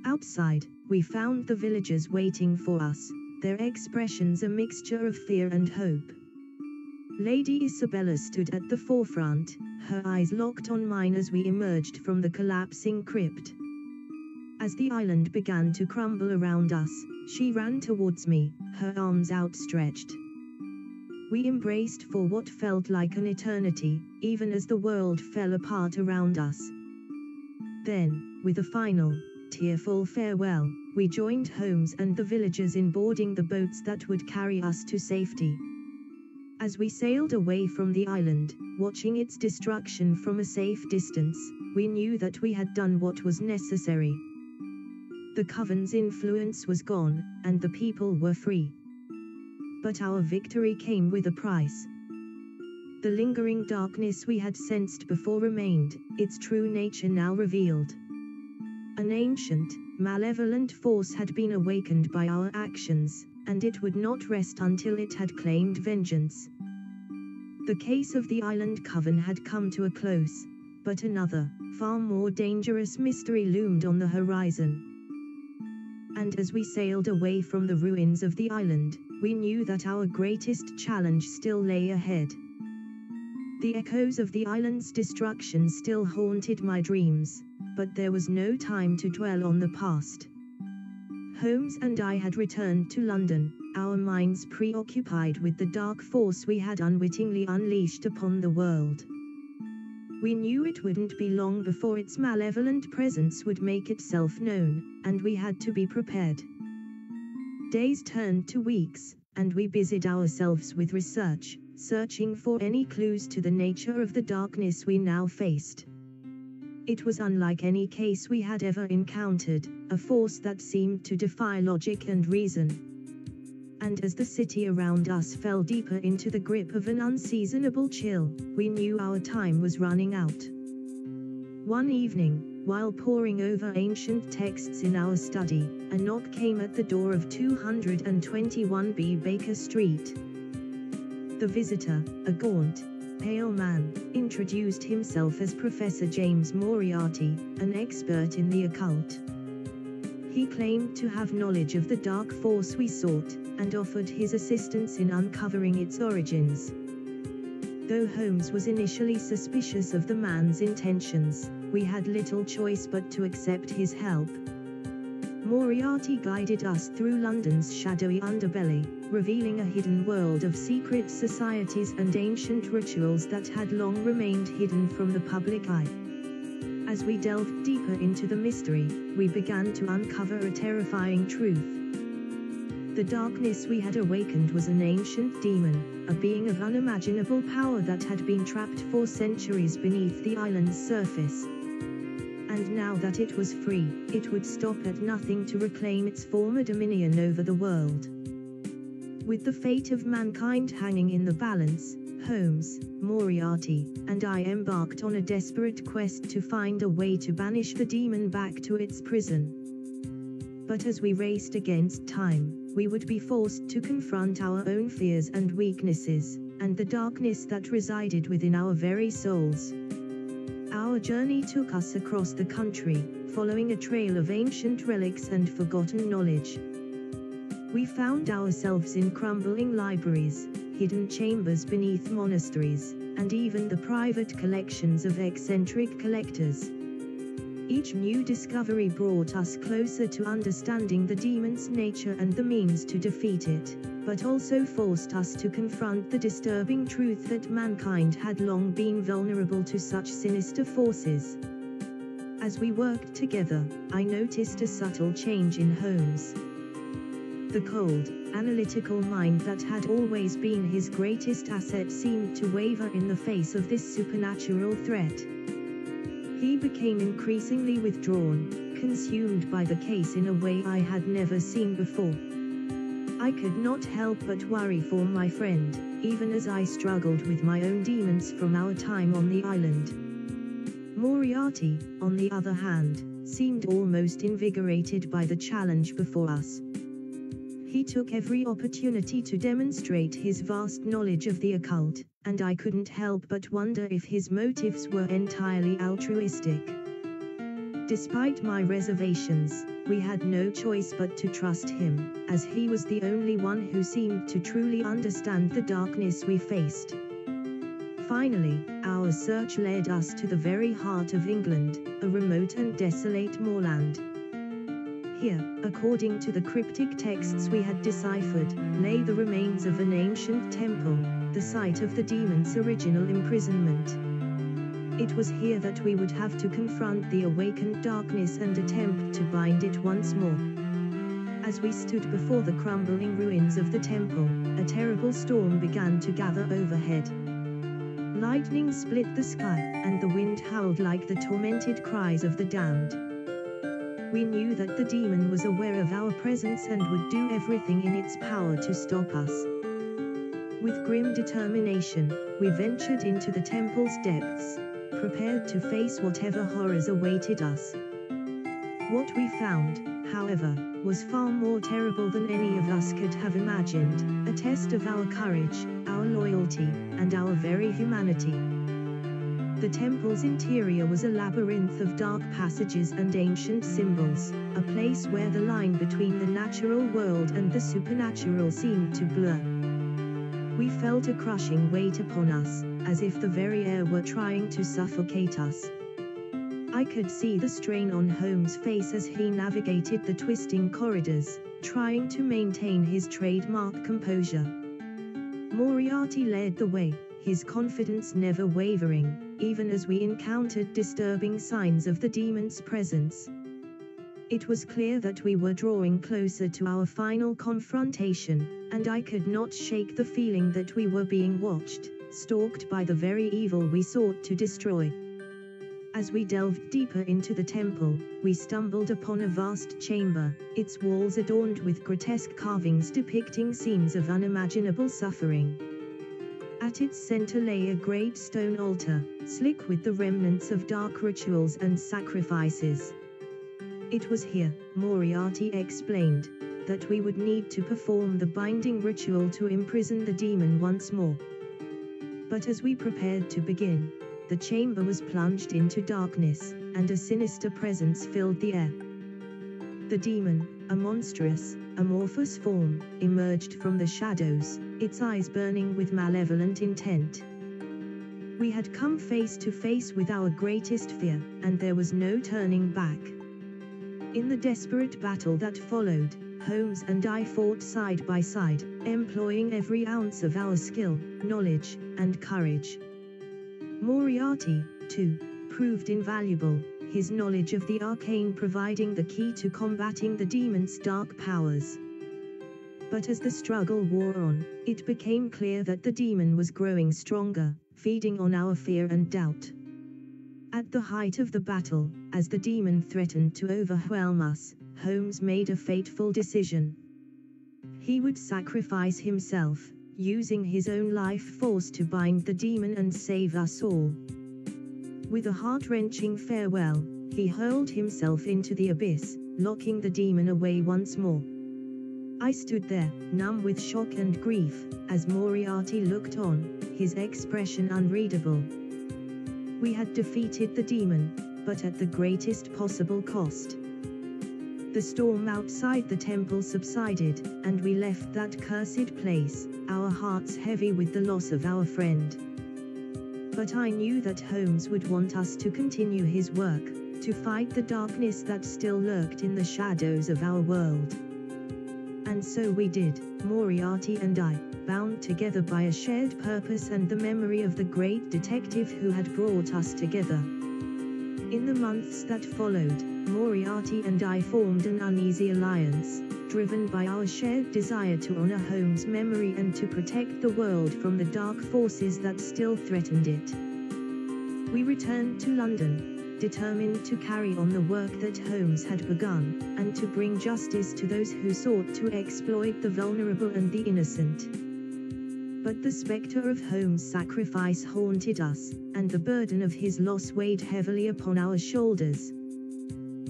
Outside, we found the villagers waiting for us, their expressions a mixture of fear and hope. Lady Isabella stood at the forefront, her eyes locked on mine as we emerged from the collapsing crypt. As the island began to crumble around us, she ran towards me, her arms outstretched. We embraced for what felt like an eternity, even as the world fell apart around us. Then, with a final, tearful farewell, we joined Holmes and the villagers in boarding the boats that would carry us to safety. As we sailed away from the island, watching its destruction from a safe distance, we knew that we had done what was necessary. The Coven's influence was gone, and the people were free. But our victory came with a price. The lingering darkness we had sensed before remained, its true nature now revealed. An ancient, malevolent force had been awakened by our actions, and it would not rest until it had claimed vengeance. The case of the Island Coven had come to a close, but another, far more dangerous mystery loomed on the horizon. And as we sailed away from the ruins of the island, we knew that our greatest challenge still lay ahead. The echoes of the island's destruction still haunted my dreams, but there was no time to dwell on the past. Holmes and I had returned to London, our minds preoccupied with the dark force we had unwittingly unleashed upon the world. We knew it wouldn't be long before its malevolent presence would make itself known, and we had to be prepared. Days turned to weeks, and we busied ourselves with research, searching for any clues to the nature of the darkness we now faced. It was unlike any case we had ever encountered, a force that seemed to defy logic and reason. And as the city around us fell deeper into the grip of an unseasonable chill, we knew our time was running out. One evening, while poring over ancient texts in our study, a knock came at the door of 221B Baker Street. The visitor, a gaunt, pale man, introduced himself as Professor James Moriarty, an expert in the occult. He claimed to have knowledge of the dark force we sought, and offered his assistance in uncovering its origins. Though Holmes was initially suspicious of the man's intentions, we had little choice but to accept his help. Moriarty guided us through London's shadowy underbelly, revealing a hidden world of secret societies and ancient rituals that had long remained hidden from the public eye. As we delved deeper into the mystery, we began to uncover a terrifying truth. The darkness we had awakened was an ancient demon, a being of unimaginable power that had been trapped for centuries beneath the island's surface. And now that it was free, it would stop at nothing to reclaim its former dominion over the world. With the fate of mankind hanging in the balance, Holmes, Moriarty, and I embarked on a desperate quest to find a way to banish the demon back to its prison. But as we raced against time, we would be forced to confront our own fears and weaknesses, and the darkness that resided within our very souls. Our journey took us across the country, following a trail of ancient relics and forgotten knowledge. We found ourselves in crumbling libraries, hidden chambers beneath monasteries, and even the private collections of eccentric collectors. Each new discovery brought us closer to understanding the demon's nature and the means to defeat it, but also forced us to confront the disturbing truth that mankind had long been vulnerable to such sinister forces. As we worked together, I noticed a subtle change in Holmes. The cold, analytical mind that had always been his greatest asset seemed to waver in the face of this supernatural threat. He became increasingly withdrawn, consumed by the case in a way I had never seen before. I could not help but worry for my friend, even as I struggled with my own demons from our time on the island. Moriarty, on the other hand, seemed almost invigorated by the challenge before us. He took every opportunity to demonstrate his vast knowledge of the occult, and I couldn't help but wonder if his motives were entirely altruistic. Despite my reservations, we had no choice but to trust him, as he was the only one who seemed to truly understand the darkness we faced. Finally, our search led us to the very heart of England, a remote and desolate moorland. Here, according to the cryptic texts we had deciphered, lay the remains of an ancient temple, the site of the demon's original imprisonment. It was here that we would have to confront the awakened darkness and attempt to bind it once more. As we stood before the crumbling ruins of the temple, a terrible storm began to gather overhead. Lightning split the sky, and the wind howled like the tormented cries of the damned. We knew that the demon was aware of our presence and would do everything in its power to stop us. With grim determination, we ventured into the temple's depths, prepared to face whatever horrors awaited us. What we found, however, was far more terrible than any of us could have imagined, a test of our courage, our loyalty, and our very humanity. The temple's interior was a labyrinth of dark passages and ancient symbols, a place where the line between the natural world and the supernatural seemed to blur. We felt a crushing weight upon us, as if the very air were trying to suffocate us. I could see the strain on Holmes' face as he navigated the twisting corridors, trying to maintain his trademark composure. Moriarty led the way, his confidence never wavering, even as we encountered disturbing signs of the demon's presence. It was clear that we were drawing closer to our final confrontation, and I could not shake the feeling that we were being watched, stalked by the very evil we sought to destroy. As we delved deeper into the temple, we stumbled upon a vast chamber, its walls adorned with grotesque carvings depicting scenes of unimaginable suffering. At its center lay a great stone altar, slick with the remnants of dark rituals and sacrifices. It was here, Moriarty explained, that we would need to perform the binding ritual to imprison the demon once more. But as we prepared to begin, the chamber was plunged into darkness, and a sinister presence filled the air. The demon, a monstrous, amorphous form, emerged from the shadows, its eyes burning with malevolent intent. We had come face to face with our greatest fear, and there was no turning back. In the desperate battle that followed, Holmes and I fought side by side, employing every ounce of our skill, knowledge, and courage. Moriarty, too, proved invaluable, his knowledge of the arcane providing the key to combating the demon's dark powers. But as the struggle wore on, it became clear that the demon was growing stronger, feeding on our fear and doubt. At the height of the battle, as the demon threatened to overwhelm us, Holmes made a fateful decision. He would sacrifice himself, using his own life force to bind the demon and save us all. With a heart-wrenching farewell, he hurled himself into the abyss, locking the demon away once more. I stood there, numb with shock and grief, as Moriarty looked on, his expression unreadable. We had defeated the demon, but at the greatest possible cost. The storm outside the temple subsided, and we left that cursed place, our hearts heavy with the loss of our friend. But I knew that Holmes would want us to continue his work, to fight the darkness that still lurked in the shadows of our world. And so we did, Moriarty and I, bound together by a shared purpose and the memory of the great detective who had brought us together. In the months that followed, Moriarty and I formed an uneasy alliance, driven by our shared desire to honor Holmes' memory and to protect the world from the dark forces that still threatened it. We returned to London, determined to carry on the work that Holmes had begun, and to bring justice to those who sought to exploit the vulnerable and the innocent. But the spectre of Holmes' sacrifice haunted us, and the burden of his loss weighed heavily upon our shoulders.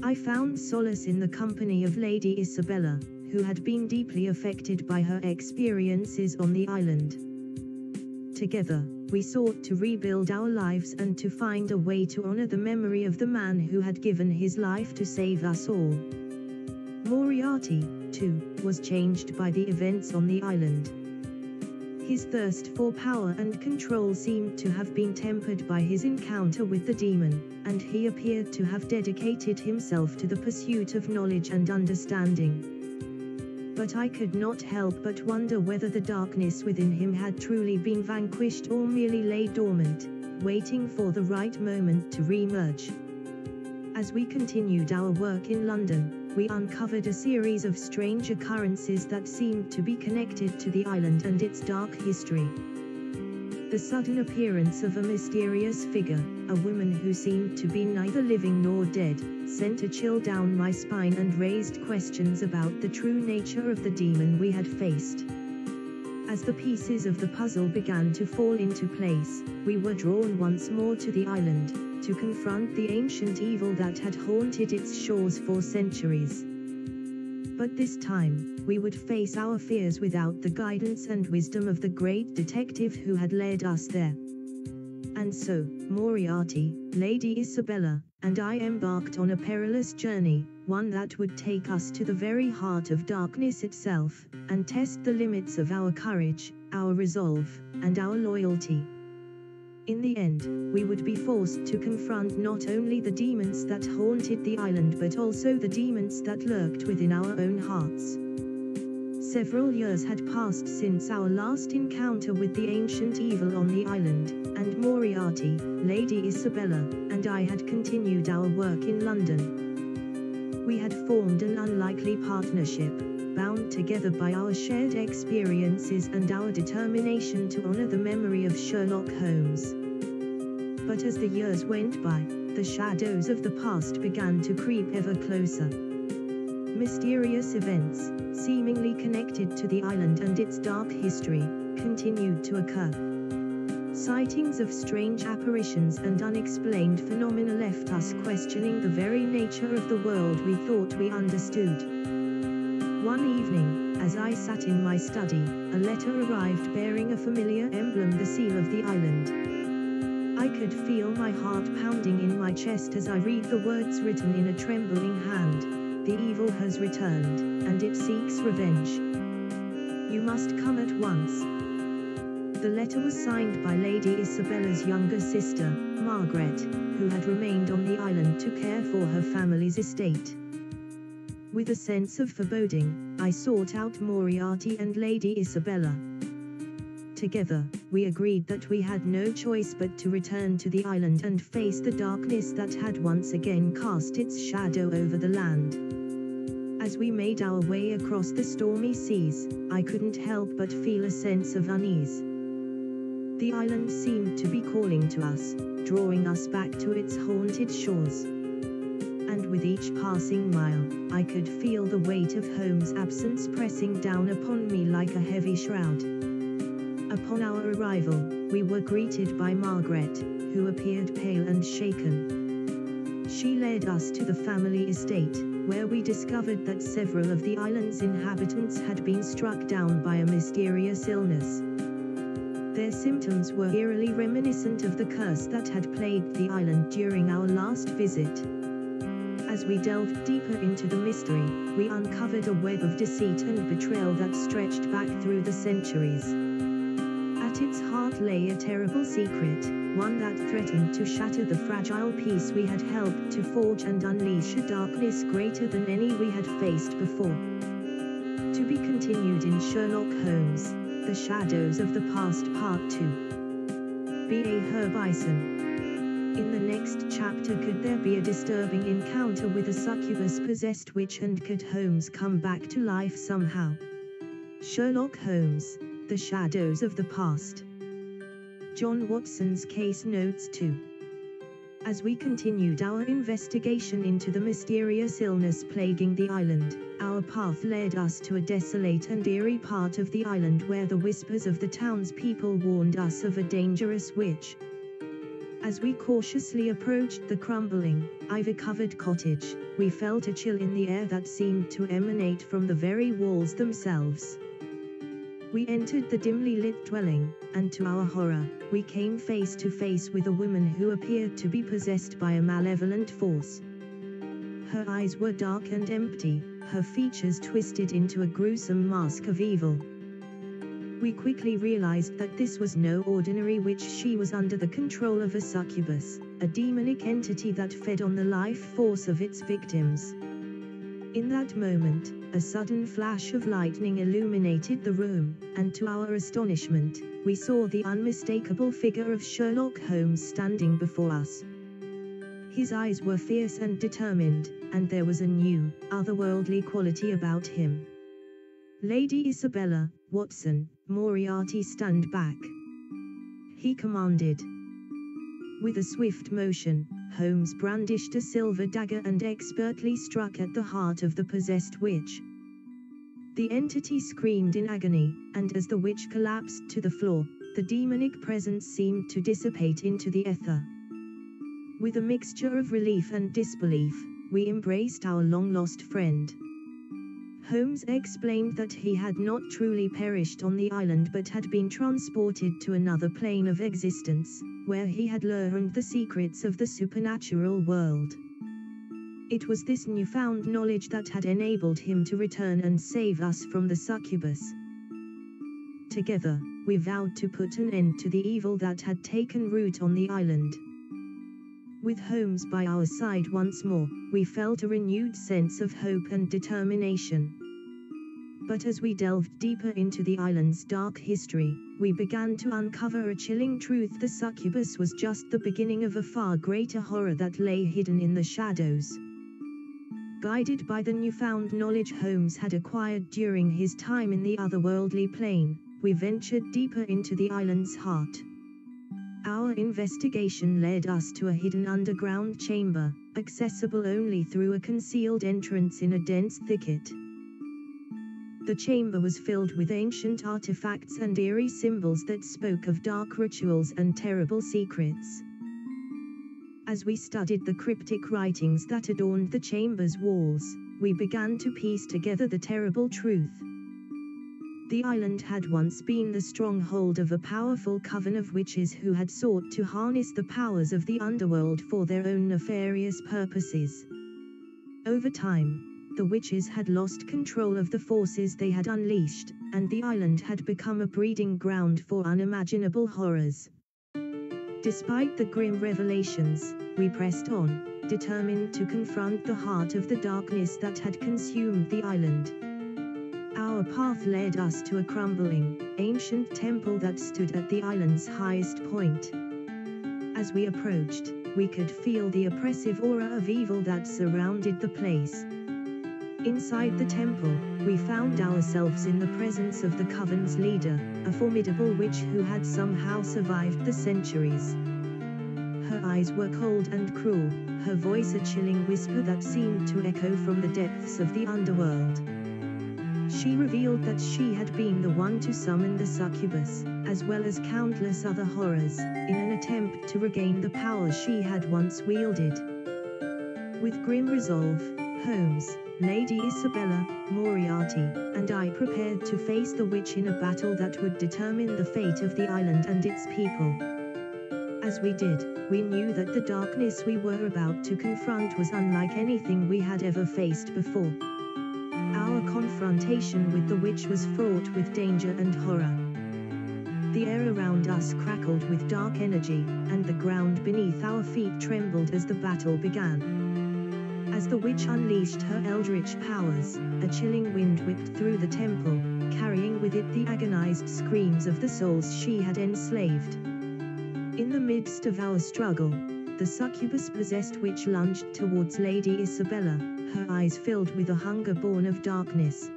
I found solace in the company of Lady Isabella, who had been deeply affected by her experiences on the island. Together, we sought to rebuild our lives and to find a way to honor the memory of the man who had given his life to save us all. Moriarty, too, was changed by the events on the island. His thirst for power and control seemed to have been tempered by his encounter with the demon, and he appeared to have dedicated himself to the pursuit of knowledge and understanding. But I could not help but wonder whether the darkness within him had truly been vanquished or merely lay dormant, waiting for the right moment to re-emerge. As we continued our work in London, we uncovered a series of strange occurrences that seemed to be connected to the island and its dark history. The sudden appearance of a mysterious figure, a woman who seemed to be neither living nor dead, sent a chill down my spine and raised questions about the true nature of the demon we had faced. As the pieces of the puzzle began to fall into place, we were drawn once more to the island, to confront the ancient evil that had haunted its shores for centuries. But this time, we would face our fears without the guidance and wisdom of the great detective who had led us there. And so, Moriarty, Lady Isabella, and I embarked on a perilous journey, one that would take us to the very heart of darkness itself, and test the limits of our courage, our resolve, and our loyalty. In the end, we would be forced to confront not only the demons that haunted the island but also the demons that lurked within our own hearts. Several years had passed since our last encounter with the ancient evil on the island, and Moriarty, Lady Isabella, and I had continued our work in London. We had formed an unlikely partnership, bound together by our shared experiences and our determination to honor the memory of Sherlock Holmes. But as the years went by, the shadows of the past began to creep ever closer. Mysterious events, seemingly connected to the island and its dark history, continued to occur. Sightings of strange apparitions and unexplained phenomena left us questioning the very nature of the world we thought we understood. One evening, as I sat in my study, a letter arrived bearing a familiar emblem, the seal of the island. I could feel my heart pounding in my chest as I read the words written in a trembling hand. The evil has returned, and it seeks revenge. You must come at once. The letter was signed by Lady Isabella's younger sister, Margaret, who had remained on the island to care for her family's estate. With a sense of foreboding, I sought out Moriarty and Lady Isabella. Together, we agreed that we had no choice but to return to the island and face the darkness that had once again cast its shadow over the land. As we made our way across the stormy seas, I couldn't help but feel a sense of unease. The island seemed to be calling to us, drawing us back to its haunted shores. And with each passing mile, I could feel the weight of Holmes' absence pressing down upon me like a heavy shroud. Upon our arrival, we were greeted by Margaret, who appeared pale and shaken. She led us to the family estate, where we discovered that several of the island's inhabitants had been struck down by a mysterious illness. Their symptoms were eerily reminiscent of the curse that had plagued the island during our last visit. As we delved deeper into the mystery, we uncovered a web of deceit and betrayal that stretched back through the centuries. At its heart lay a terrible secret, one that threatened to shatter the fragile peace we had helped to forge and unleash a darkness greater than any we had faced before. To be continued in Sherlock Holmes, The Shadows of the Past Part 2. B. A. Herbison. In the next chapter, could there be a disturbing encounter with a succubus-possessed witch, and could Holmes come back to life somehow? Sherlock Holmes, The Shadows of the Past. John Watson's Case Notes 2. As we continued our investigation into the mysterious illness plaguing the island, our path led us to a desolate and eerie part of the island where the whispers of the townspeople warned us of a dangerous witch. As we cautiously approached the crumbling, ivy-covered cottage, we felt a chill in the air that seemed to emanate from the very walls themselves. We entered the dimly lit dwelling, and to our horror, we came face to face with a woman who appeared to be possessed by a malevolent force. Her eyes were dark and empty, her features twisted into a gruesome mask of evil. We quickly realized that this was no ordinary witch. She was under the control of a succubus, a demonic entity that fed on the life force of its victims. In that moment, a sudden flash of lightning illuminated the room, and to our astonishment, we saw the unmistakable figure of Sherlock Holmes standing before us. His eyes were fierce and determined, and there was a new, otherworldly quality about him. "Lady Isabella, Watson, Moriarty, stand back," he commanded. With a swift motion, Holmes brandished a silver dagger and expertly struck at the heart of the possessed witch. The entity screamed in agony, and as the witch collapsed to the floor, the demonic presence seemed to dissipate into the ether. With a mixture of relief and disbelief, we embraced our long-lost friend. Holmes explained that he had not truly perished on the island but had been transported to another plane of existence, where he had learned the secrets of the supernatural world. It was this newfound knowledge that had enabled him to return and save us from the succubus. Together, we vowed to put an end to the evil that had taken root on the island. With Holmes by our side once more, we felt a renewed sense of hope and determination. But as we delved deeper into the island's dark history, we began to uncover a chilling truth: the succubus was just the beginning of a far greater horror that lay hidden in the shadows. Guided by the newfound knowledge Holmes had acquired during his time in the otherworldly plane, we ventured deeper into the island's heart. Our investigation led us to a hidden underground chamber, accessible only through a concealed entrance in a dense thicket. The chamber was filled with ancient artifacts and eerie symbols that spoke of dark rituals and terrible secrets. As we studied the cryptic writings that adorned the chamber's walls, we began to piece together the terrible truth. The island had once been the stronghold of a powerful coven of witches who had sought to harness the powers of the underworld for their own nefarious purposes. Over time, the witches had lost control of the forces they had unleashed, and the island had become a breeding ground for unimaginable horrors. Despite the grim revelations, we pressed on, determined to confront the heart of the darkness that had consumed the island. Our path led us to a crumbling, ancient temple that stood at the island's highest point. As we approached, we could feel the oppressive aura of evil that surrounded the place. Inside the temple, we found ourselves in the presence of the coven's leader, a formidable witch who had somehow survived the centuries. Her eyes were cold and cruel, her voice a chilling whisper that seemed to echo from the depths of the underworld. She revealed that she had been the one to summon the succubus, as well as countless other horrors, in an attempt to regain the power she had once wielded. With grim resolve, Holmes, Lady Isabella, Moriarty, and I prepared to face the witch in a battle that would determine the fate of the island and its people. As we did, we knew that the darkness we were about to confront was unlike anything we had ever faced before. Our confrontation with the witch was fraught with danger and horror. The air around us crackled with dark energy, and the ground beneath our feet trembled as the battle began. As the witch unleashed her eldritch powers, a chilling wind whipped through the temple, carrying with it the agonized screams of the souls she had enslaved. In the midst of our struggle, The succubus-possessed witch lunged towards Lady Isabella, her eyes filled with a hunger born of darkness.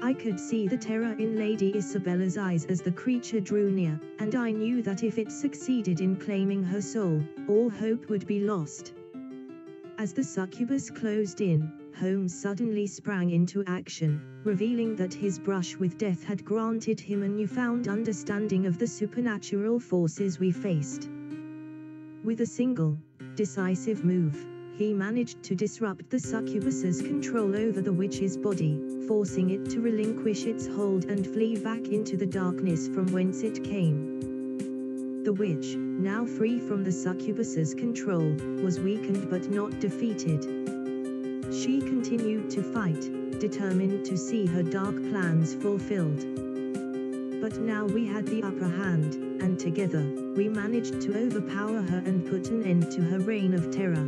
I could see the terror in Lady Isabella's eyes as the creature drew near, and I knew that if it succeeded in claiming her soul, all hope would be lost. As the succubus closed in, Holmes suddenly sprang into action, revealing that his brush with death had granted him a newfound understanding of the supernatural forces we faced. With a single, decisive move, he managed to disrupt the succubus's control over the witch's body, forcing it to relinquish its hold and flee back into the darkness from whence it came. The witch, now free from the succubus's control, was weakened but not defeated. She continued to fight, determined to see her dark plans fulfilled. But now we had the upper hand, and together, we managed to overpower her and put an end to her reign of terror.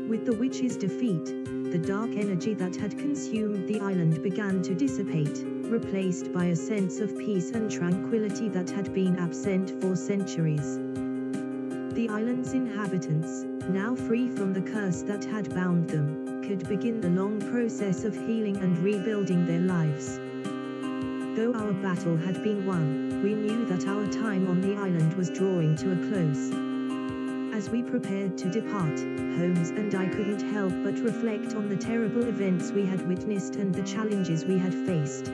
With the witch's defeat, the dark energy that had consumed the island began to dissipate, replaced by a sense of peace and tranquility that had been absent for centuries. The island's inhabitants, now free from the curse that had bound them, could begin the long process of healing and rebuilding their lives. Though our battle had been won, we knew that our time on the island was drawing to a close. As we prepared to depart, Holmes and I couldn't help but reflect on the terrible events we had witnessed and the challenges we had faced.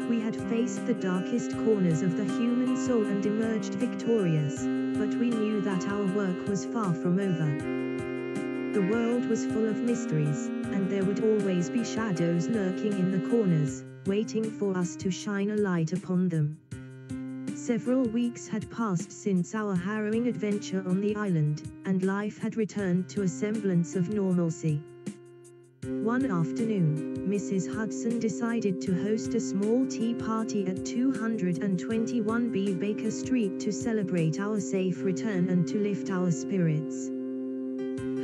We had faced the darkest corners of the human soul and emerged victorious, but we knew that our work was far from over. The world was full of mysteries, and there would always be shadows lurking in the corners, waiting for us to shine a light upon them. Several weeks had passed since our harrowing adventure on the island, and life had returned to a semblance of normalcy. One afternoon, Mrs. Hudson decided to host a small tea party at 221B Baker Street to celebrate our safe return and to lift our spirits.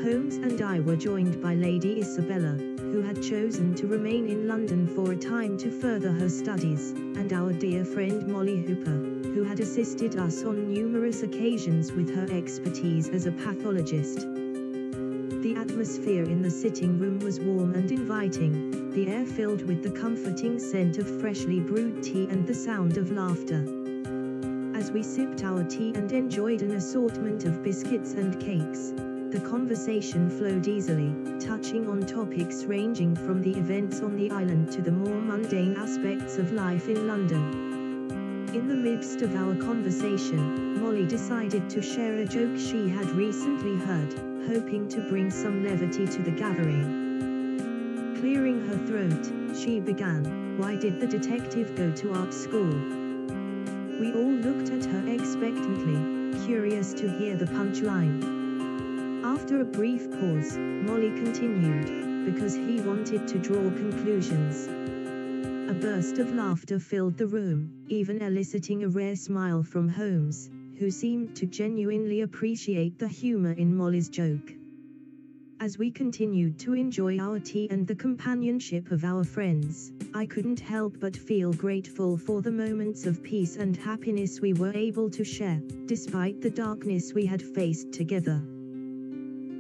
Holmes and I were joined by Lady Isabella, who had chosen to remain in London for a time to further her studies, and our dear friend Molly Hooper, who had assisted us on numerous occasions with her expertise as a pathologist. The atmosphere in the sitting room was warm and inviting, the air filled with the comforting scent of freshly brewed tea and the sound of laughter. As we sipped our tea and enjoyed an assortment of biscuits and cakes, the conversation flowed easily, touching on topics ranging from the events on the island to the more mundane aspects of life in London. In the midst of our conversation, Molly decided to share a joke she had recently heard, hoping to bring some levity to the gathering. Clearing her throat, she began, "Why did the detective go to art school?" We all looked at her expectantly, curious to hear the punchline. After a brief pause, Molly continued, "Because he wanted to draw conclusions." A burst of laughter filled the room, even eliciting a rare smile from Holmes, who seemed to genuinely appreciate the humor in Molly's joke. As we continued to enjoy our tea and the companionship of our friends, I couldn't help but feel grateful for the moments of peace and happiness we were able to share, despite the darkness we had faced together.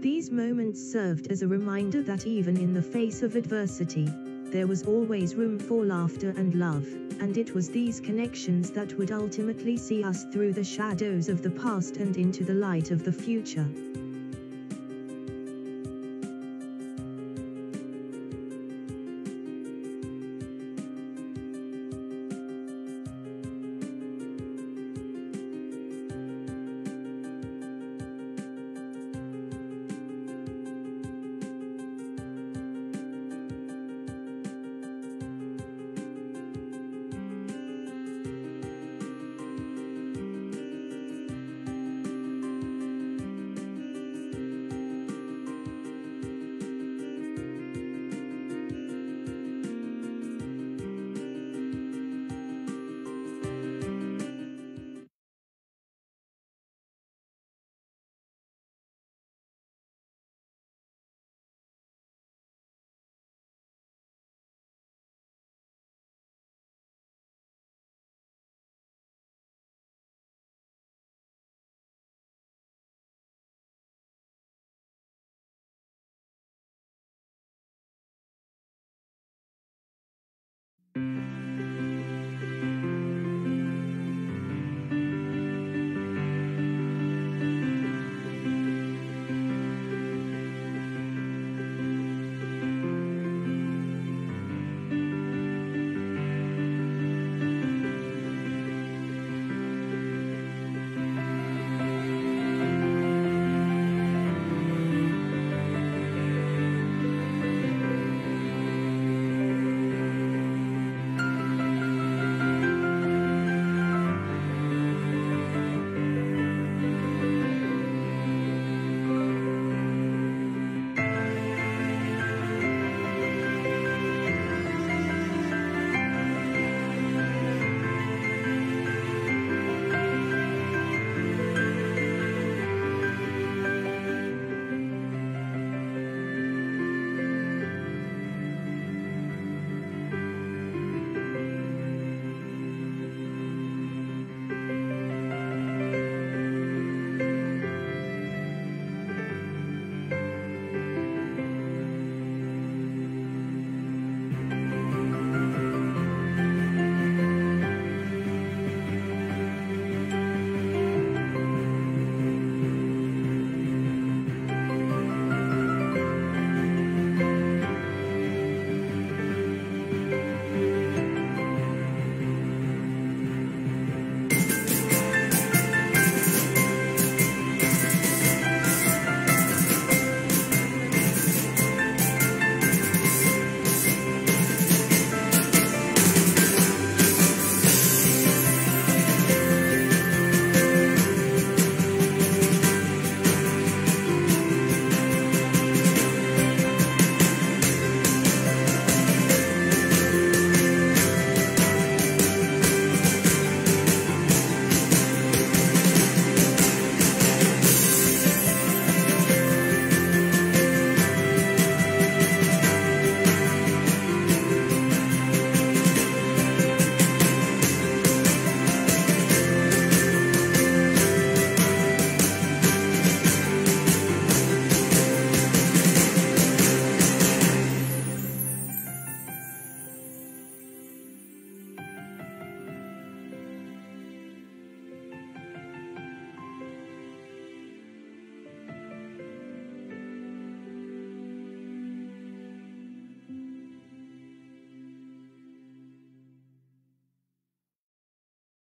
These moments served as a reminder that even in the face of adversity, there was always room for laughter and love, and it was these connections that would ultimately see us through the shadows of the past and into the light of the future.